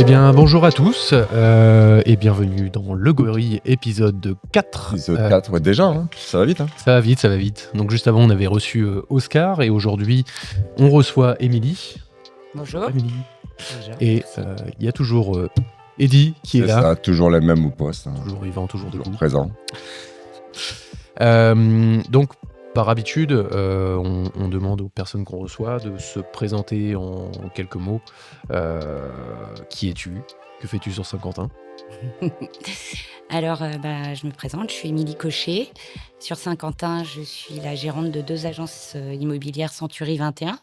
Eh bien, bonjour à tous et bienvenue dans Le Gorille, épisode 4. Épisode 4, ouais, déjà, hein, ça va vite. Hein. Ça va vite, ça va vite. Donc, juste avant, on avait reçu Oscar et aujourd'hui, on reçoit Émilie. Bonjour. Émilie. Bonjour. Et il y a toujours Eddy qui est là. Ça, toujours les mêmes au poste. Hein. Toujours vivant, toujours debout. Présent. Donc, par habitude, on demande aux personnes qu'on reçoit de se présenter en quelques mots. Qui es-tu? Que fais-tu sur Saint-Quentin? Alors, je me présente, je suis Émilie Cochet. Sur Saint-Quentin, je suis la gérante de 2 agences immobilières Century 21,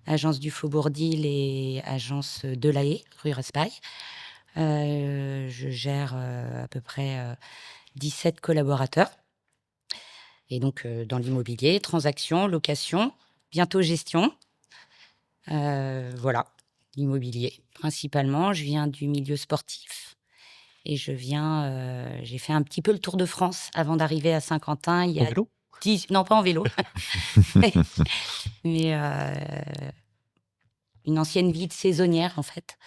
agence du Faubourg d'Ille et agence de La Haye, rue Raspail. Je gère à peu près 17 collaborateurs. Et donc, dans l'immobilier, transaction, location, bientôt gestion. Voilà, l'immobilier principalement. Je viens du milieu sportif. Et j'ai fait un petit peu le tour de France avant d'arriver à Saint-Quentin. Il y En a vélo? non, pas en vélo, mais une ancienne vie de saisonnière en fait.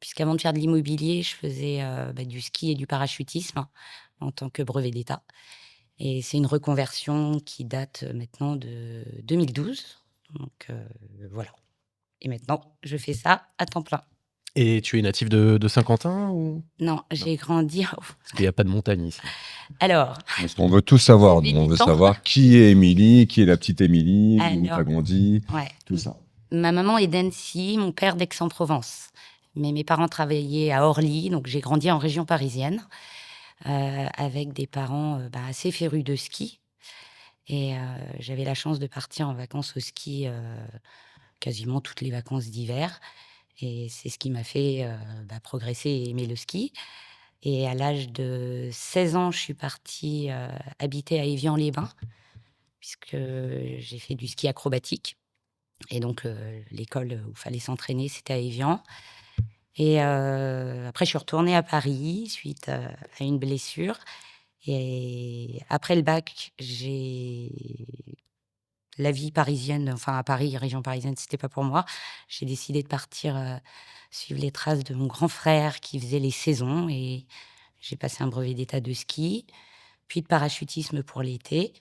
Puisqu'avant de faire de l'immobilier, je faisais du ski et du parachutisme en tant que brevet d'État. Et c'est une reconversion qui date maintenant de 2012. Donc voilà. Et maintenant, je fais ça à temps plein. Et tu es natif de Saint-Quentin ou? Non, j'ai grandi. Parce qu'il n'y a pas de montagne ici. Alors, Parce qu'on veut tout savoir. C'est On veut militant. savoir qui est Émilie, qui est la petite Émilie, où Alors, t'as grandi, ouais. tout ça. Ma maman est d'Annecy, mon père d'Aix-en-Provence. Mais mes parents travaillaient à Orly, donc j'ai grandi en région parisienne, avec des parents assez férus de ski. Et j'avais la chance de partir en vacances au ski quasiment toutes les vacances d'hiver. Et c'est ce qui m'a fait progresser et aimer le ski. Et à l'âge de 16 ans, je suis partie habiter à Évian-les-Bains, puisque j'ai fait du ski acrobatique. Et donc, l'école où il fallait s'entraîner, c'était à Évian. Et après, je suis retournée à Paris suite à une blessure. Et après le bac, la vie parisienne, enfin à Paris, région parisienne, c'était pas pour moi. J'ai décidé de partir suivre les traces de mon grand frère qui faisait les saisons. Et j'ai passé un brevet d'état de ski, puis de parachutisme pour l'été.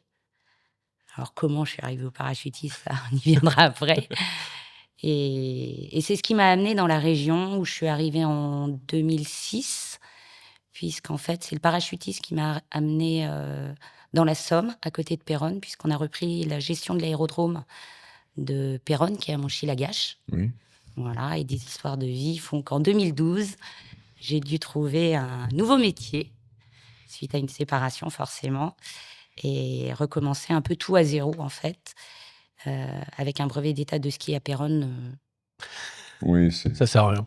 Alors, comment je suis arrivée au parachutisme, ça, on y viendra après. Et c'est ce qui m'a amenée dans la région où je suis arrivée en 2006, puisqu'en fait, c'est le parachutisme qui m'a amenée dans la Somme, à côté de Péronne, puisqu'on a repris la gestion de l'aérodrome de Péronne, qui est à Monchy-Lagache. Oui. Voilà, et des histoires de vie font qu'en 2012, j'ai dû trouver un nouveau métier, suite à une séparation forcément, et recommencer un peu tout à zéro, en fait. Avec un brevet d'état de ski à Péronne. Oui, c'est Ça sert à rien.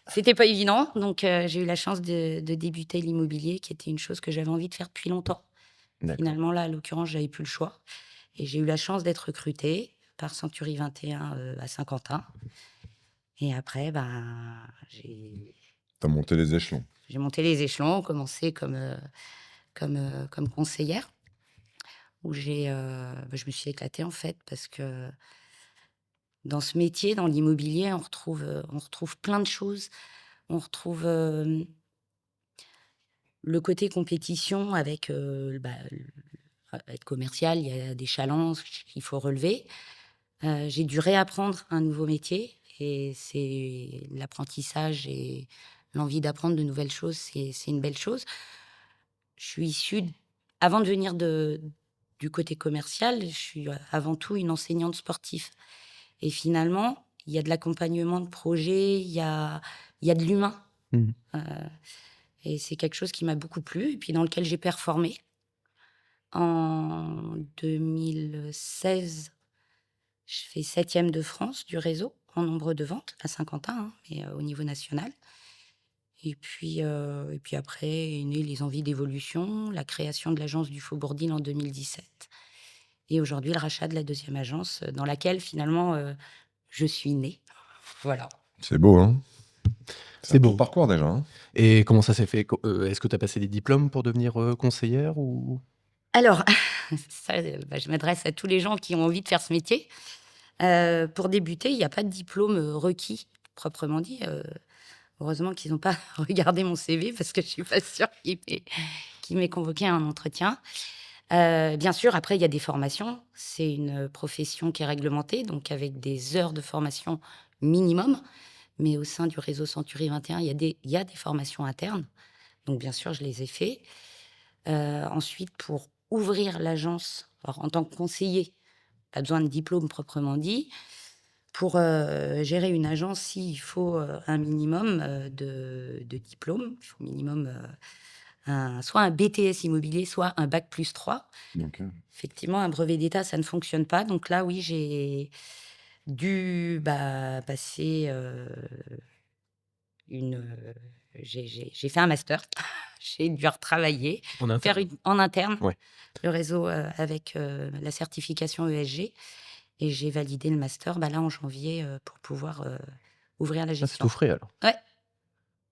C'était pas évident, donc j'ai eu la chance de débuter l'immobilier, qui était une chose que j'avais envie de faire depuis longtemps. D'accord. Finalement, là, à l'occurrence, j'avais plus le choix. Et j'ai eu la chance d'être recrutée par Century 21 à Saint-Quentin. Et après, t'as monté les échelons. j'ai monté les échelons, commencé comme conseillère, où je me suis éclatée, en fait, parce que dans ce métier, dans l'immobilier, on retrouve plein de choses. On retrouve le côté compétition avec être commercial, il y a des challenges qu'il faut relever. J'ai dû réapprendre un nouveau métier et c'est l'apprentissage et l'envie d'apprendre de nouvelles choses, c'est une belle chose. Je suis issue, avant de venir du côté commercial, je suis avant tout une enseignante sportive. Et finalement, il y a de l'accompagnement de projet, il y a de l'humain. Mhm. Et c'est quelque chose qui m'a beaucoup plu et puis dans lequel j'ai performé. En 2016, je fais 7e de France du réseau en nombre de ventes à Saint-Quentin, mais au niveau national. Et puis après est née les envies d'évolution, la création de l'agence du Faubourg d'Ille en 2017 et aujourd'hui le rachat de la 2e agence dans laquelle finalement je suis née. Voilà. C'est beau, hein. C'est un beau. beau parcours déjà. Hein. Et comment ça s'est fait? Est-ce que tu as passé des diplômes pour devenir conseillère ou? Alors, ça, je m'adresse à tous les gens qui ont envie de faire ce métier. Pour débuter, il n'y a pas de diplôme requis proprement dit. Heureusement qu'ils n'ont pas regardé mon CV parce que je suis pas sûre qu'ils m'aient convoqué à un entretien. Bien sûr, après, il y a des formations. C'est une profession qui est réglementée, donc avec des heures de formation minimum. Mais au sein du réseau Century 21, il y a des formations internes. Donc, bien sûr, je les ai fait. Ensuite, pour ouvrir l'agence, alors, en tant que conseiller, pas besoin de diplôme proprement dit. Pour gérer une agence, il faut un minimum de diplôme. Il faut minimum soit un BTS immobilier, soit un bac+3. Ok. Effectivement, un brevet d'État, ça ne fonctionne pas. Donc là, oui, j'ai dû passer j'ai fait un master. J'ai dû retravailler, En faire interne. en interne Ouais. le réseau avec la certification ESG. Et j'ai validé le master là en janvier pour pouvoir ouvrir la Ah, c'est gestion. tout frais alors. Ouais.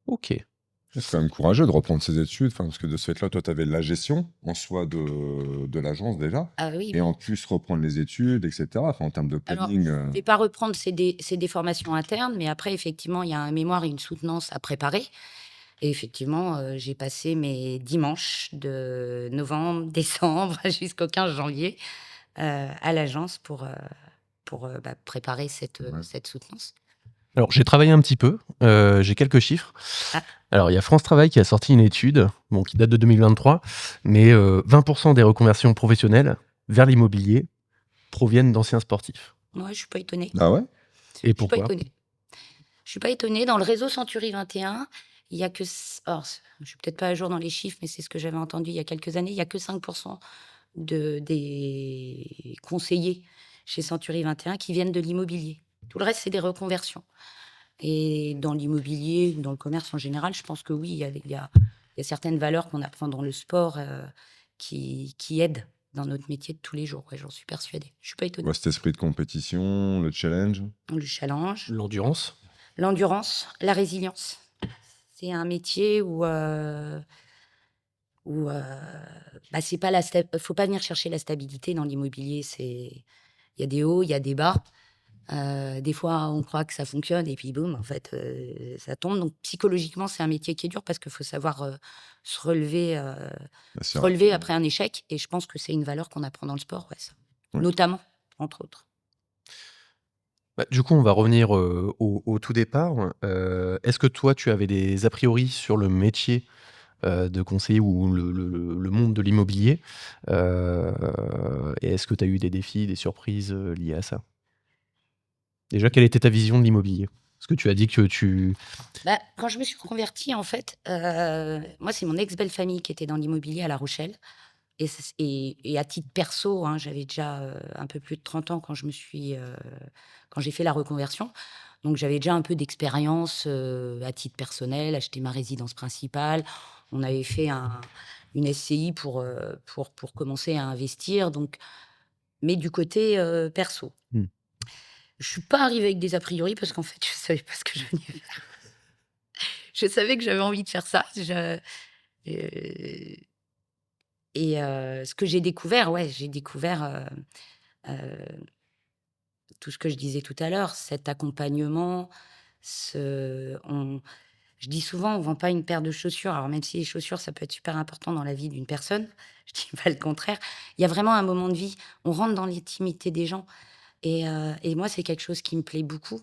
Ok. C'est quand même courageux de reprendre ses études, parce que de ce fait-là, toi, tu avais la gestion en soi de l'agence déjà, Ah oui. et en plus reprendre les études, etc. Enfin, en termes de Alors, planning. je ne vais pas reprendre, c'est des formations internes, mais après, effectivement, il y a un mémoire et une soutenance à préparer. Et effectivement, j'ai passé mes dimanches de novembre, décembre jusqu'au 15 janvier à l'agence pour préparer Ouais. cette soutenance. Alors, j'ai travaillé un petit peu. J'ai quelques chiffres. Ah. Alors, il y a France Travail qui a sorti une étude qui date de 2023, mais 20% des reconversions professionnelles vers l'immobilier proviennent d'anciens sportifs. Ouais, je ne suis pas étonnée. Ah ouais? Et Je suis pas pourquoi? étonnée. Je suis pas étonnée. Dans le réseau Century 21, il y a que... Alors, je suis peut-être pas à jour dans les chiffres, mais c'est ce que j'avais entendu il y a quelques années. Il y a que 5% des conseillers chez Century 21 qui viennent de l'immobilier. Tout le reste, c'est des reconversions. Et dans l'immobilier, dans le commerce en général, je pense que oui, il y a certaines valeurs qu'on apprend dans le sport qui aident dans notre métier de tous les jours. Ouais, j'en suis persuadée. Je suis pas étonnée. Ouais, cet esprit de compétition, le challenge. Le challenge, L'endurance. l'endurance, la résilience. C'est un métier où c'est pas faut pas venir chercher la stabilité dans l'immobilier. Il y a des hauts, il y a des bas. Des fois, on croit que ça fonctionne et puis boum, en fait, ça tombe. Donc psychologiquement, c'est un métier qui est dur parce qu'il faut savoir se relever C'est après un échec. Et je pense que c'est une valeur qu'on apprend dans le sport, ouais, ça. Ouais. Notamment, entre autres. Du coup, on va revenir au tout départ. Est-ce que toi, tu avais des a priori sur le métier de conseiller ou le monde de l'immobilier? Et est-ce que tu as eu des défis, des surprises liées à ça? Déjà, quelle était ta vision de l'immobilier? Parce que tu as dit que tu... Quand je me suis reconvertie, en fait, moi, c'est mon ex-belle-famille qui était dans l'immobilier à La Rochelle. Et à titre perso, hein, j'avais déjà un peu plus de 30 ans quand quand j'ai fait la reconversion. Donc, j'avais déjà un peu d'expérience à titre personnel, acheté ma résidence principale. On avait fait une SCI pour commencer à investir. Donc, mais du côté perso. Hmm. Je suis pas arrivée avec des a priori parce qu'en fait, je savais pas ce que je venais faire. Je savais que j'avais envie de faire ça. Et ce que j'ai découvert, heu, tout ce que je disais tout à l'heure, cet accompagnement, je dis souvent: «On vend pas une paire de chaussures». Alors même si les chaussures, ça peut être super important dans la vie d'une personne, je dis pas le contraire. Il y a vraiment un moment de vie, on rentre dans l'intimité des gens et moi, c'est quelque chose qui me plaît beaucoup,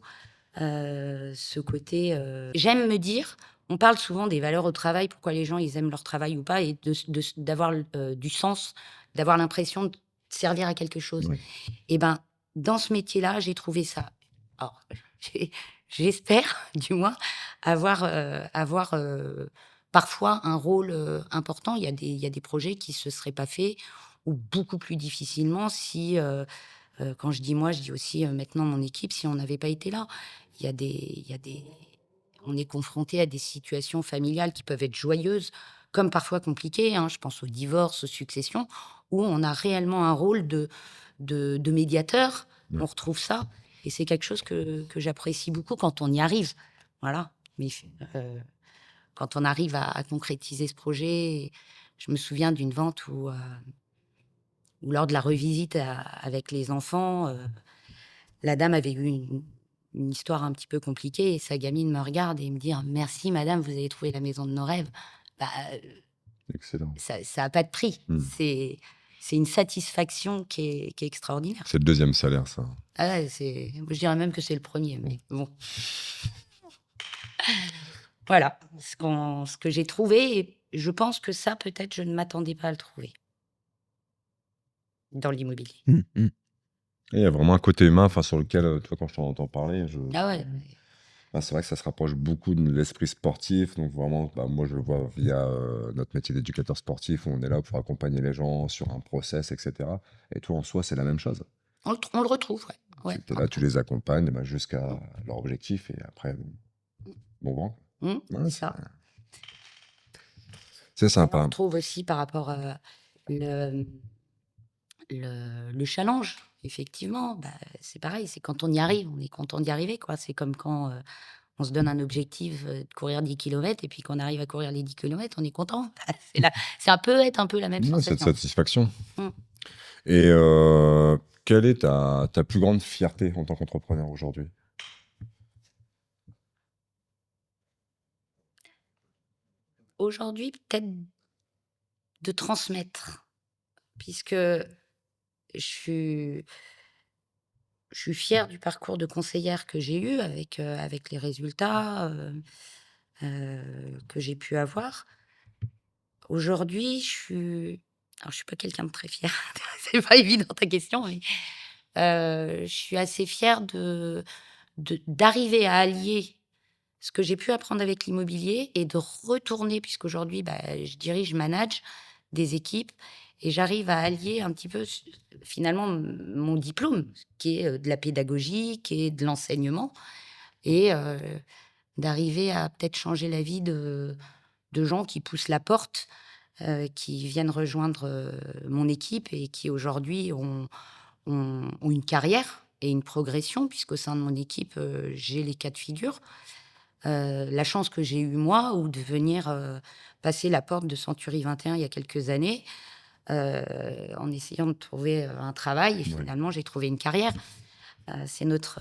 ce côté, j'aime me dire on parle souvent des valeurs au travail, pourquoi les gens, ils aiment leur travail ou pas et d'avoir du sens, d'avoir l'impression de servir à quelque chose. Ouais. Et ben, dans ce métier-là, j'ai trouvé ça. Alors, j'espère, du moins, avoir parfois un rôle important. Il y a des projets qui se seraient pas faits ou beaucoup plus difficilement si, quand je dis moi, je dis aussi maintenant mon équipe, si on n'avait pas été là. Il y a des, on est confronté à des situations familiales qui peuvent être joyeuses, comme parfois compliquées, hein. Je pense au divorce, aux successions, où on a réellement un rôle de médiateur. Ouais. On retrouve ça. Et c'est quelque chose que j'apprécie beaucoup quand on y arrive. Voilà. Mais quand on arrive à concrétiser ce projet, je me souviens d'une vente où lors de la revisite avec les enfants, la dame avait eu une histoire un petit peu compliquée et sa gamine me regarde et me dit: «Merci madame, vous avez trouvé la maison de nos rêves». Bah, Excellent. ça a pas de prix. C'est une satisfaction qui est extraordinaire. C'est le deuxième salaire, ça. Ah ouais, je dirais même que c'est le premier, mais bon. Voilà, ce que j'ai trouvé et je pense que ça, peut-être, je ne m'attendais pas à le trouver dans l'immobilier. Et il y a vraiment un côté humain, enfin, sur lequel, tu vois, quand je t'entends parler, Ah ouais, c'est vrai que ça se rapproche beaucoup de l'esprit sportif. Donc vraiment, moi, je le vois via notre métier d'éducateur sportif, où on est là pour accompagner les gens sur un process, etc. Et toi, en soi, c'est la même chose. on le retrouve, ouais. Ouais, Tu es là, tu les accompagnes jusqu'à leur objectif, et après, bon vent. Ouais, c'est ça. c'est On sympa. retrouve aussi par rapport le challenge, effectivement. Bah, c'est pareil, c'est quand on y arrive, on est content d'y arriver, quoi. C'est comme quand on se donne un objectif de courir 10 kilomètres et puis qu'on arrive à courir les 10 kilomètres, on est content. C'est un peu être un peu la même Ouais, cette sensation. satisfaction. Mm. Et quelle est ta plus grande fierté en tant qu'entrepreneur aujourd'hui? Aujourd'hui, peut-être de transmettre, puisque je suis, je suis fière du parcours de conseillère que j'ai eu avec les résultats que j'ai pu avoir. Aujourd'hui, alors je suis pas quelqu'un de très fier, c'est pas évident ta question, mais je suis assez fière d'arriver à allier ce que j'ai pu apprendre avec l'immobilier et de retourner, puisqu'aujourd'hui, je dirige, je manage des équipes et j'arrive à allier un petit peu, finalement, mon diplôme, qui est de la pédagogie, qui est de l'enseignement, et d'arriver à peut-être changer la vie de gens qui poussent la porte, qui viennent rejoindre mon équipe et qui aujourd'hui ont une carrière et une progression, puisqu'au sein de mon équipe, j'ai les cas de figure. La chance que j'ai eue moi, ou de venir passer la porte de Century 21 il y a quelques années, en essayant de trouver un travail, et finalement j'ai trouvé une carrière. C'est notre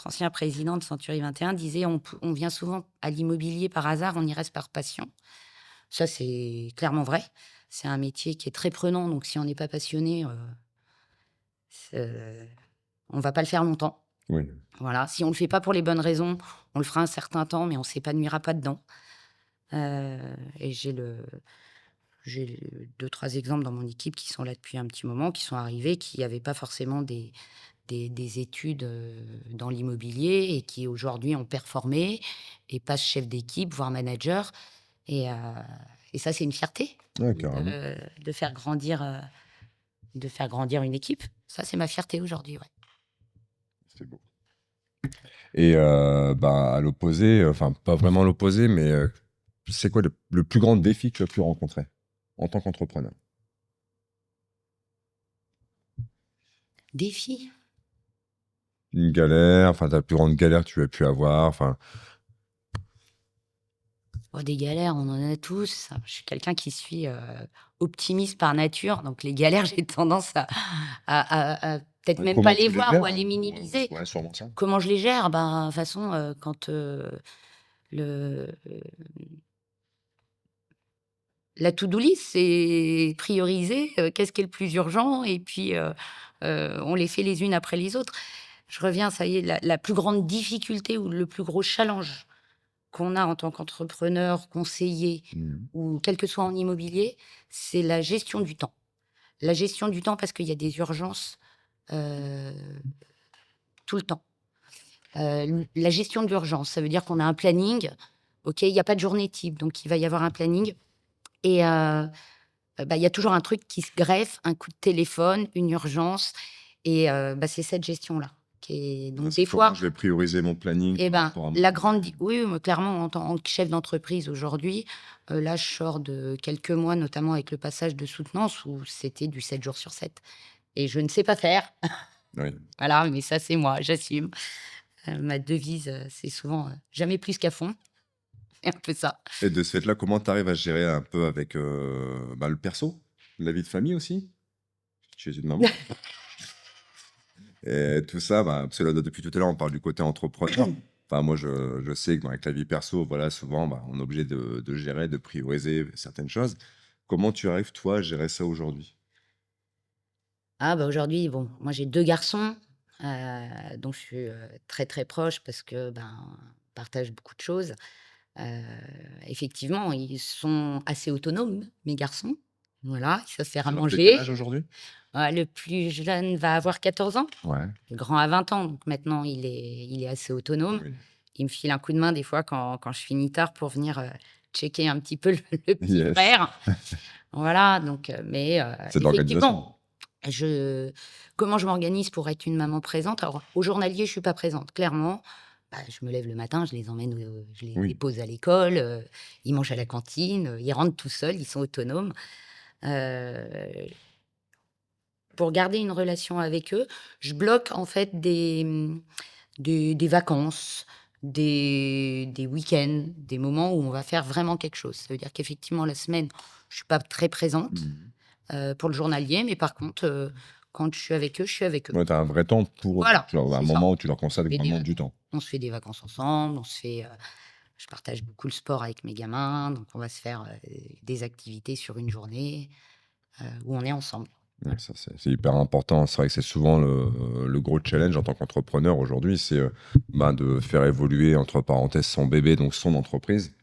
ancien président de Century 21 disait: on vient souvent à l'immobilier par hasard, on y reste par passion. Ça, c'est clairement vrai. C'est un métier qui est très prenant, donc si on n'est pas passionné, on va pas le faire longtemps. Oui. Voilà, si on le fait pas pour les bonnes raisons, on le fera un certain temps, mais on s'épanouira pas dedans. Et j'ai 2-3 exemples dans mon équipe qui sont là depuis un petit moment, qui sont arrivés, qui n'avaient pas forcément des études dans l'immobilier et qui aujourd'hui ont performé et passent chef d'équipe, voire manager. Et ça, c'est une fierté Ouais, carrément. de faire grandir une équipe. Ça, c'est ma fierté aujourd'hui, ouais. C'est beau. Et à l'opposé, enfin, pas vraiment l'opposé, mais c'est quoi le plus grand défi que tu as pu rencontrer en tant qu'entrepreneur? Défi? Une galère, enfin, ta plus grande galère que tu as pu avoir, enfin. Oh, des galères, on en a tous. Je suis quelqu'un qui suis optimiste par nature, donc les galères, j'ai tendance à peut-être même pas Comment les tu les voir gères? ou à les minimiser. Ouais, sûrement ça. Comment je les gère? De toute façon, quand le, la to-do list, c'est prioriser qu'est-ce qui est le plus urgent, et puis on les fait les unes après les autres. Je reviens, ça y est, la plus grande difficulté ou le plus gros challenge qu'on a en tant qu'entrepreneur, conseiller, ou quel que soit en immobilier, c'est la gestion du temps. La gestion du temps, parce qu'il y a des urgences euh, tout le temps. La gestion de l'urgence, ça veut dire qu'on a un planning. OK, il n'y a pas de journée type, donc il va y avoir un planning. Et il y a toujours un truc qui se greffe, un coup de téléphone, une urgence. Et c'est cette gestion-là. Donc des fois, je vais prioriser mon planning. eh par ben, rapport à la grande, oui, mais clairement, en tant que chef d'entreprise aujourd'hui, là, je sors de quelques mois, notamment avec le passage de soutenance, où c'était du 7 jours sur 7. Et je ne sais pas faire. Oui. Voilà, mais ça, c'est moi, j'assume. Ma devise, c'est souvent jamais plus qu'à fond. C'est un peu ça. Et de ce fait-là, comment tu arrives à gérer un peu avec le perso, la vie de famille aussi? Tu es une maman. Et tout ça, parce que là, depuis tout à l'heure, on parle du côté entrepreneur. Enfin, moi, je sais que avec la vie perso, voilà, souvent, on est obligé de gérer, de prioriser certaines choses. Comment tu arrives, toi, à gérer ça aujourd'hui? Ah bah, aujourd'hui, bon, moi j'ai 2 garçons, dont je suis, très, très proche parce que, on partage beaucoup de choses. Heu, Effectivement, ils sont assez autonomes, mes garçons. Voilà, ils savent faire à Tu leur fais quel manger. âge aujourd'hui? Le plus jeune va avoir 14 ans, Ouais. le grand a 20 ans, donc maintenant il est assez autonome. Oui. Il me file un coup de main des fois quand je finis tard pour venir, checker un petit peu le petit Yes. frère. Voilà, donc C'est de l'organisation. effectivement, je comment je m'organise pour être une maman présente? Alors, au journalier, je suis pas présente, clairement. Je me lève le matin, je les emmène, je les Oui. dépose à l'école, ils mangent à la cantine, ils rentrent tout seuls, ils sont autonomes. Heu, pour garder une relation avec eux, je bloque en fait des vacances, des week-ends, des moments où on va faire vraiment quelque chose. Ça veut dire qu'effectivement la semaine, je suis pas très présente, Mhm. pour le journalier, mais par contre, quand je suis avec eux, je suis avec eux. Ouais, tu as un vrai temps pour eux. Voilà, Genre, un c'est ça. moment où tu leur consacres Et des vraiment du temps. On se fait des vacances ensemble, je partage beaucoup le sport avec mes gamins, donc on va se faire, des activités sur une journée, où on est ensemble. Ouais, ça, c'est hyper important. C'est vrai que c'est souvent le gros challenge en tant qu'entrepreneur aujourd'hui, c'est de faire évoluer, entre parenthèses, son bébé, donc son entreprise,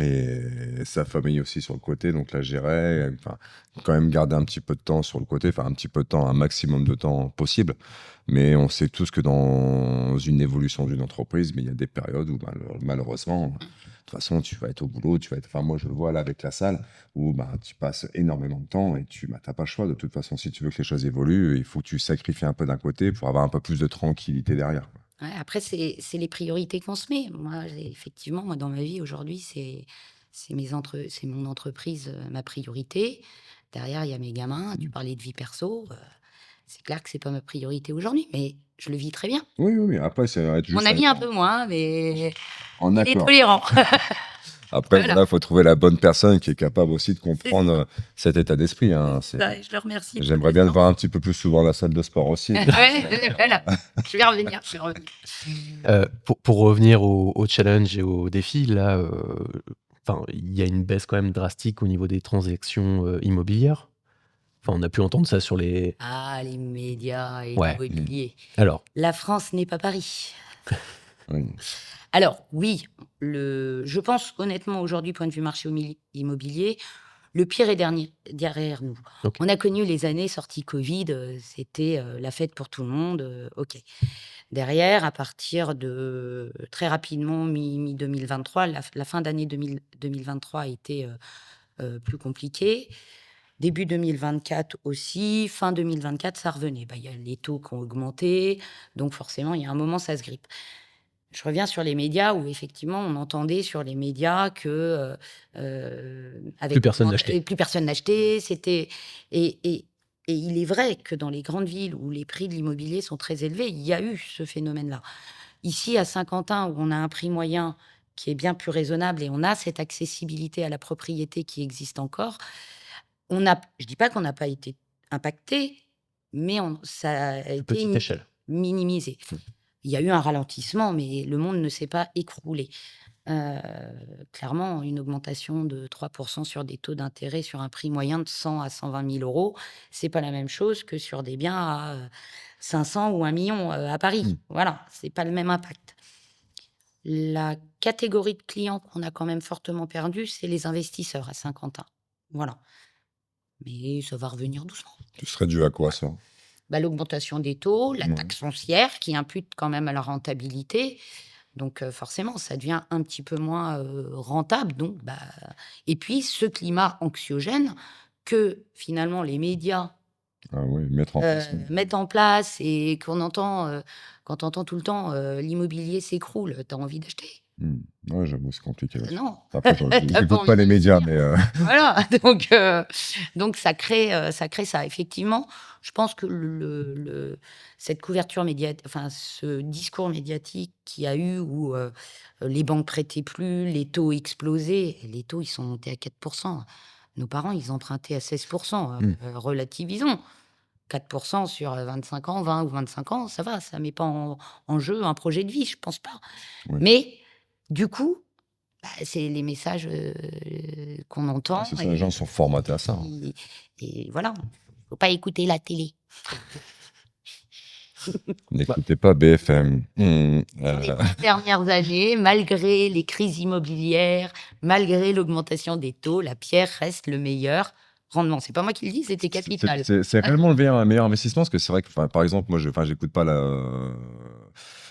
et sa famille aussi sur le côté, donc la gérer, enfin, quand même garder un petit peu de temps sur le côté, enfin un petit peu de temps, un maximum de temps possible. Mais on sait tous que dans une évolution d'une entreprise, mais il y a des périodes où malheureusement, de toute façon, tu vas être au boulot, enfin moi je le vois là avec la salle, où tu passes énormément de temps et tu n'as pas le choix. De toute façon, si tu veux que les choses évoluent, il faut que tu sacrifies un peu d'un côté pour avoir un peu plus de tranquillité derrière, quoi. Ouais, après c'est les priorités qu'on se met. Effectivement, moi, dans ma vie aujourd'hui, c'est mon entreprise, ma priorité. Derrière, il y a mes gamins. Tu parlais de vie perso, c'est clair que c'est pas ma priorité aujourd'hui, mais je le vis très bien. Oui, oui, oui. Après, c'est être Mon juste ami un peu moins, mais en il est accord. tolérant. Après, Voilà, voilà, il faut trouver la bonne personne qui est capable aussi de c'est comprendre cet état d'esprit, hein. ça et je le remercie pour J'aimerais le bien te temps. voir un petit peu plus souvent à la salle de sport aussi. Ouais, voilà, je vais revenir, je vais revenir. Pour revenir au challenge et aux défis, là, enfin, il y a une baisse quand même drastique au niveau des transactions, immobilières. Enfin, on a pu entendre ça sur les Ah, les médias et ouais. l'immobilier. Alors, La France n'est pas Paris. Oui. Alors oui, je pense honnêtement aujourd'hui, point de vue marché immobilier, le pire est derrière nous. OK. On a connu les années sorties Covid, c'était, la fête pour tout le monde, OK. Derrière, à partir de très rapidement, mi-2023, la fin d'année 2023 a été, plus compliquée. Début 2024 aussi, fin 2024, ça revenait. Il y a les taux qui ont augmenté, donc forcément, il y a un moment, ça se grippe. Je reviens sur les médias où effectivement on entendait sur les médias que, Plus avec personne n'achetait. plus personne n'achetait, et et et il est vrai que dans les grandes villes où les prix de l'immobilier sont très élevés, il y a eu ce phénomène-là. Ici à Saint-Quentin où on a un prix moyen qui est bien plus raisonnable et on a cette accessibilité à la propriété qui existe encore, je dis pas qu'on n'a pas été impacté, mais ça a Plus été petite échelle. minimisé. Il y a eu un ralentissement, mais le monde ne s'est pas écroulé. Heu, Clairement, une augmentation de 3 sur des taux d'intérêt sur un prix moyen de 100 à 120 000 €, c'est pas la même chose que sur des biens à, 500 ou 1 000 000, à Paris. Mmh. Voilà, c'est pas le même impact. La catégorie de clients qu'on a quand même fortement perdue, c'est les investisseurs à Saint-Quentin. Voilà, mais ça va revenir doucement. Tu serais dû à quoi, ça? L'augmentation des taux, la Ouais. taxe foncière qui impute quand même à la rentabilité. Donc forcément, ça devient un petit peu moins, rentable, donc et puis ce climat anxiogène que finalement les médias, Ah oui, mettre en place. mettent en place et qu'on entend, quand on entend tout le temps, «L'immobilier s'écroule», tu as envie d'acheter? Mmh. Ouais, j'avoue, c'est compliqué là. Non, Après, tu pas j'écoute pas envie les médias, d'investir. mais Voilà, donc ça crée ça. Effectivement, je pense que cette couverture enfin, ce discours médiatique qu'il y a eu où, les banques prêtaient plus, les taux explosaient. Les taux, ils sont montés à 4. Nos parents, ils empruntaient à 16. mmh. Relativisons. 4% sur 25 ans, 20 ou 25 ans, ça va, ça met pas en jeu un projet de vie, je pense pas. Oui. Mais du coup, c'est les messages qu'on entend C'est ça, les gens sont formatés à ça. Hein. et voilà. Faut pas écouter la télé. N'écoutez pas BFM. Dans les 10 dernières années, malgré les crises immobilières, malgré l'augmentation des taux, la pierre reste le meilleur rendement. C'est pas moi qui le dis, c'était Capital. C'est réellement le meilleur investissement parce que c'est vrai que, par exemple, moi, j'écoute pas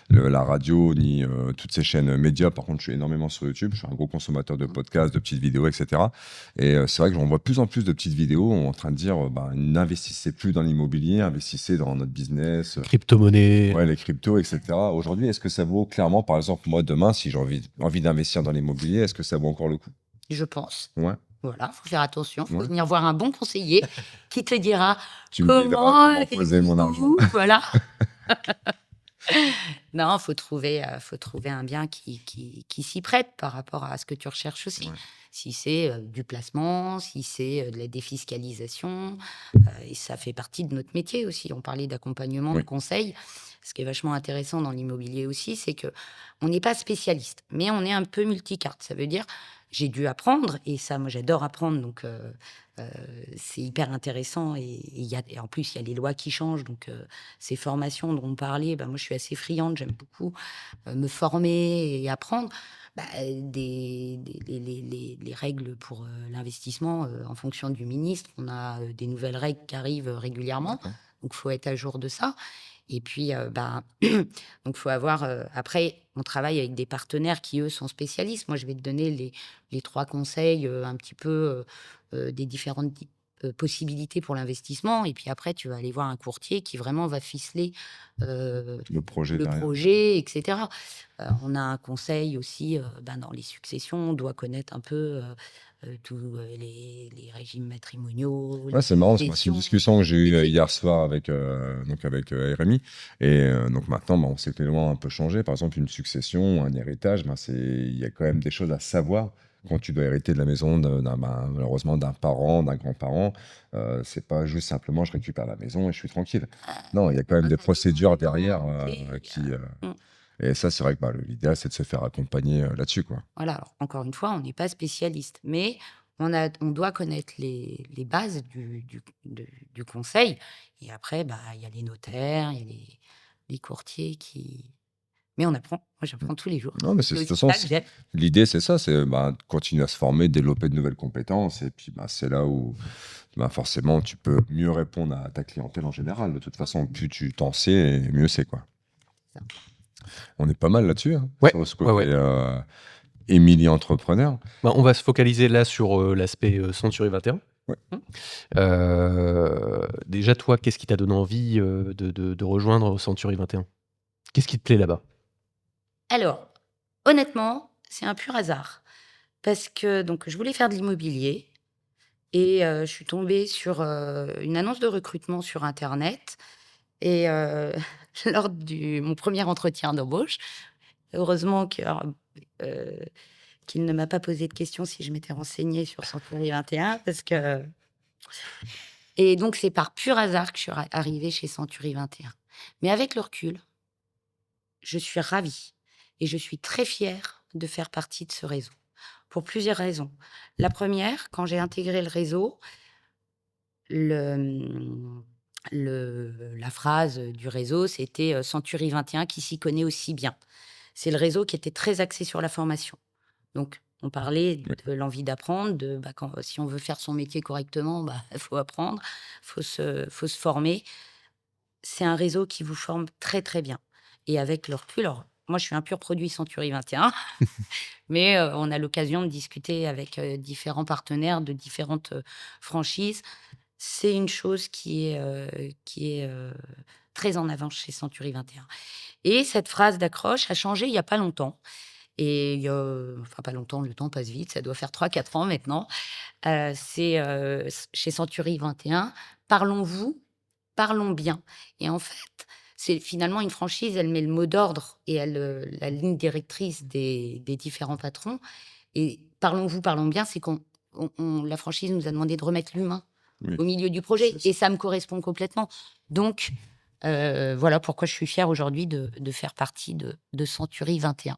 la radio ni toutes ces chaînes médias. Par contre, je suis énormément sur YouTube. Je suis un gros consommateur de podcasts, de petites vidéos, etc. Et c'est vrai que j'en vois plus en plus de petites vidéos en train de dire n'investissez plus dans l'immobilier, investissez dans notre business. Crypto-monnaie. Ouais, les cryptos, etc. Aujourd'hui, est-ce que ça vaut clairement, par exemple, moi, demain, si j'ai envie d'investir dans l'immobilier, est-ce que ça vaut encore le coup? Je pense. Ouais. Voilà, faut faire attention, faut Ouais. venir voir un bon conseiller qui te dira Tu me diras comment poser mon argent. Voilà. Non, faut trouver un bien qui s'y prête par rapport à ce que tu recherches aussi. Ouais. Si c'est du placement, si c'est de la défiscalisation, et ça fait partie de notre métier aussi. On parlait d'accompagnement, de Oui. conseil. Ce qui est vachement intéressant dans l'immobilier aussi, c'est que on n'est pas spécialiste, mais on est un peu multicarte. Ça veut dire, j'ai dû apprendre, et ça, moi, j'adore apprendre, donc c'est hyper intéressant. Et en plus, il y a les lois qui changent, donc ces formations dont on parlait, moi, je suis assez friande, j'aime beaucoup me former et apprendre. Les règles pour l'investissement, en fonction du ministre, on a des nouvelles règles qui arrivent régulièrement, D'accord. donc il faut être à jour de ça. Et puis, donc faut avoir. Après, on travaille avec des partenaires qui, eux, sont spécialistes. Moi, je vais te donner les 3 conseils un petit peu des différentes possibilités pour l'investissement. Et puis après, tu vas aller voir un courtier qui vraiment va ficeler Le projet le derrière. projet, etc. On a un conseil aussi dans les successions. On doit connaître un peu tous les régimes matrimoniaux. Ouais, c'est marrant, c'est une successions, discussion que j'ai eue etc. hier soir avec RMI. Et donc maintenant, on sait que les lois ont un peu changé. Par exemple, une succession, un héritage, il y a quand même des choses à savoir quand tu dois hériter de la maison malheureusement d'un parent, d'un grand-parent. C'est pas juste simplement je récupère la maison et je suis tranquille. Non, il y a quand même des procédures derrière qui. Mm. Et ça, c'est vrai que l'idéal, c'est de se faire accompagner là-dessus, quoi. Voilà, alors encore une fois, on n'est pas spécialiste, mais on doit connaître les bases du conseil. Et après, il y a les notaires, il y a les courtiers qui. Mais on apprend. Moi, j'apprends tous les jours. Non, mais C'est de toute aussi façon, ça que j'aime. l'idée, c'est ça, c'est continuer à se former, développer de nouvelles compétences, et puis c'est là où forcément tu peux mieux répondre à ta clientèle en général. De toute façon, plus tu t'en sais, et mieux c'est, quoi. Ça. On est pas mal là-dessus, hein, Ouais, sur ce côté ouais. Émilie entrepreneur. On va se focaliser là sur l'aspect Century 21. Ouais. Déjà, toi, qu'est-ce qui t'a donné envie de rejoindre Century 21? Qu'est-ce qui te plaît là-bas? Alors, honnêtement, c'est un pur hasard. Parce que donc, je voulais faire de l'immobilier et je suis tombée sur une annonce de recrutement sur Internet. Et lors de mon premier entretien d'embauche, heureusement qu'il ne m'a pas posé de questions si je m'étais renseignée sur Century 21, parce que. Et donc, c'est par pur hasard que je suis arrivée chez Century 21. Mais avec le recul, je suis ravie et je suis très fière de faire partie de ce réseau, pour plusieurs raisons. La première, quand j'ai intégré le réseau, la phrase du réseau, c'était Century 21 qui s'y connaît aussi bien. C'est le réseau qui était très axé sur la formation. Donc, on parlait de l'envie d'apprendre, si on veut faire son métier correctement, il faut apprendre, il faut se former. C'est un réseau qui vous forme très, très bien. Et avec le recul, alors, moi, je suis un pur produit Century 21, mais on a l'occasion de discuter avec différents partenaires de différentes franchises. C'est une chose qui est très en avance chez Century 21. Et cette phrase d'accroche a changé il n'y a pas longtemps. Et enfin, pas longtemps, le temps passe vite, ça doit faire 3-4 ans maintenant. C'est chez Century 21, parlons-vous, parlons bien. Et en fait, c'est finalement une franchise, elle met le mot d'ordre et la ligne directrice des différents patrons. Et parlons-vous, parlons bien, c'est la franchise nous a demandé de remettre l'humain Oui. au milieu du projet. C'est ça. Et ça me correspond complètement. Donc, voilà pourquoi je suis fière aujourd'hui de faire partie de Century 21.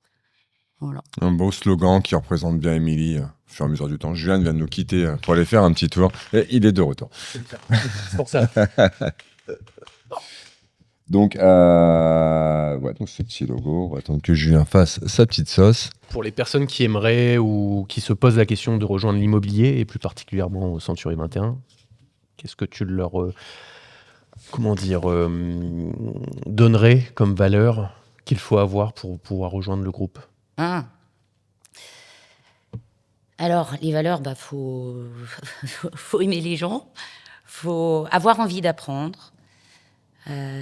Voilà. Un beau slogan qui représente bien Émilie au fur et à mesure du temps. Julien vient de nous quitter pour aller faire un petit tour. Et il est de retour. C'est pour ça. Donc, donc ce petit logo, on va attendre que Julien fasse sa petite sauce. Pour les personnes qui aimeraient ou qui se posent la question de rejoindre l'immobilier, et plus particulièrement au Century 21, qu'est-ce que tu leur donnerais comme valeur qu'il faut avoir pour pouvoir rejoindre le groupe? Ah. Alors, les valeurs, faut aimer les gens, faut avoir envie d'apprendre.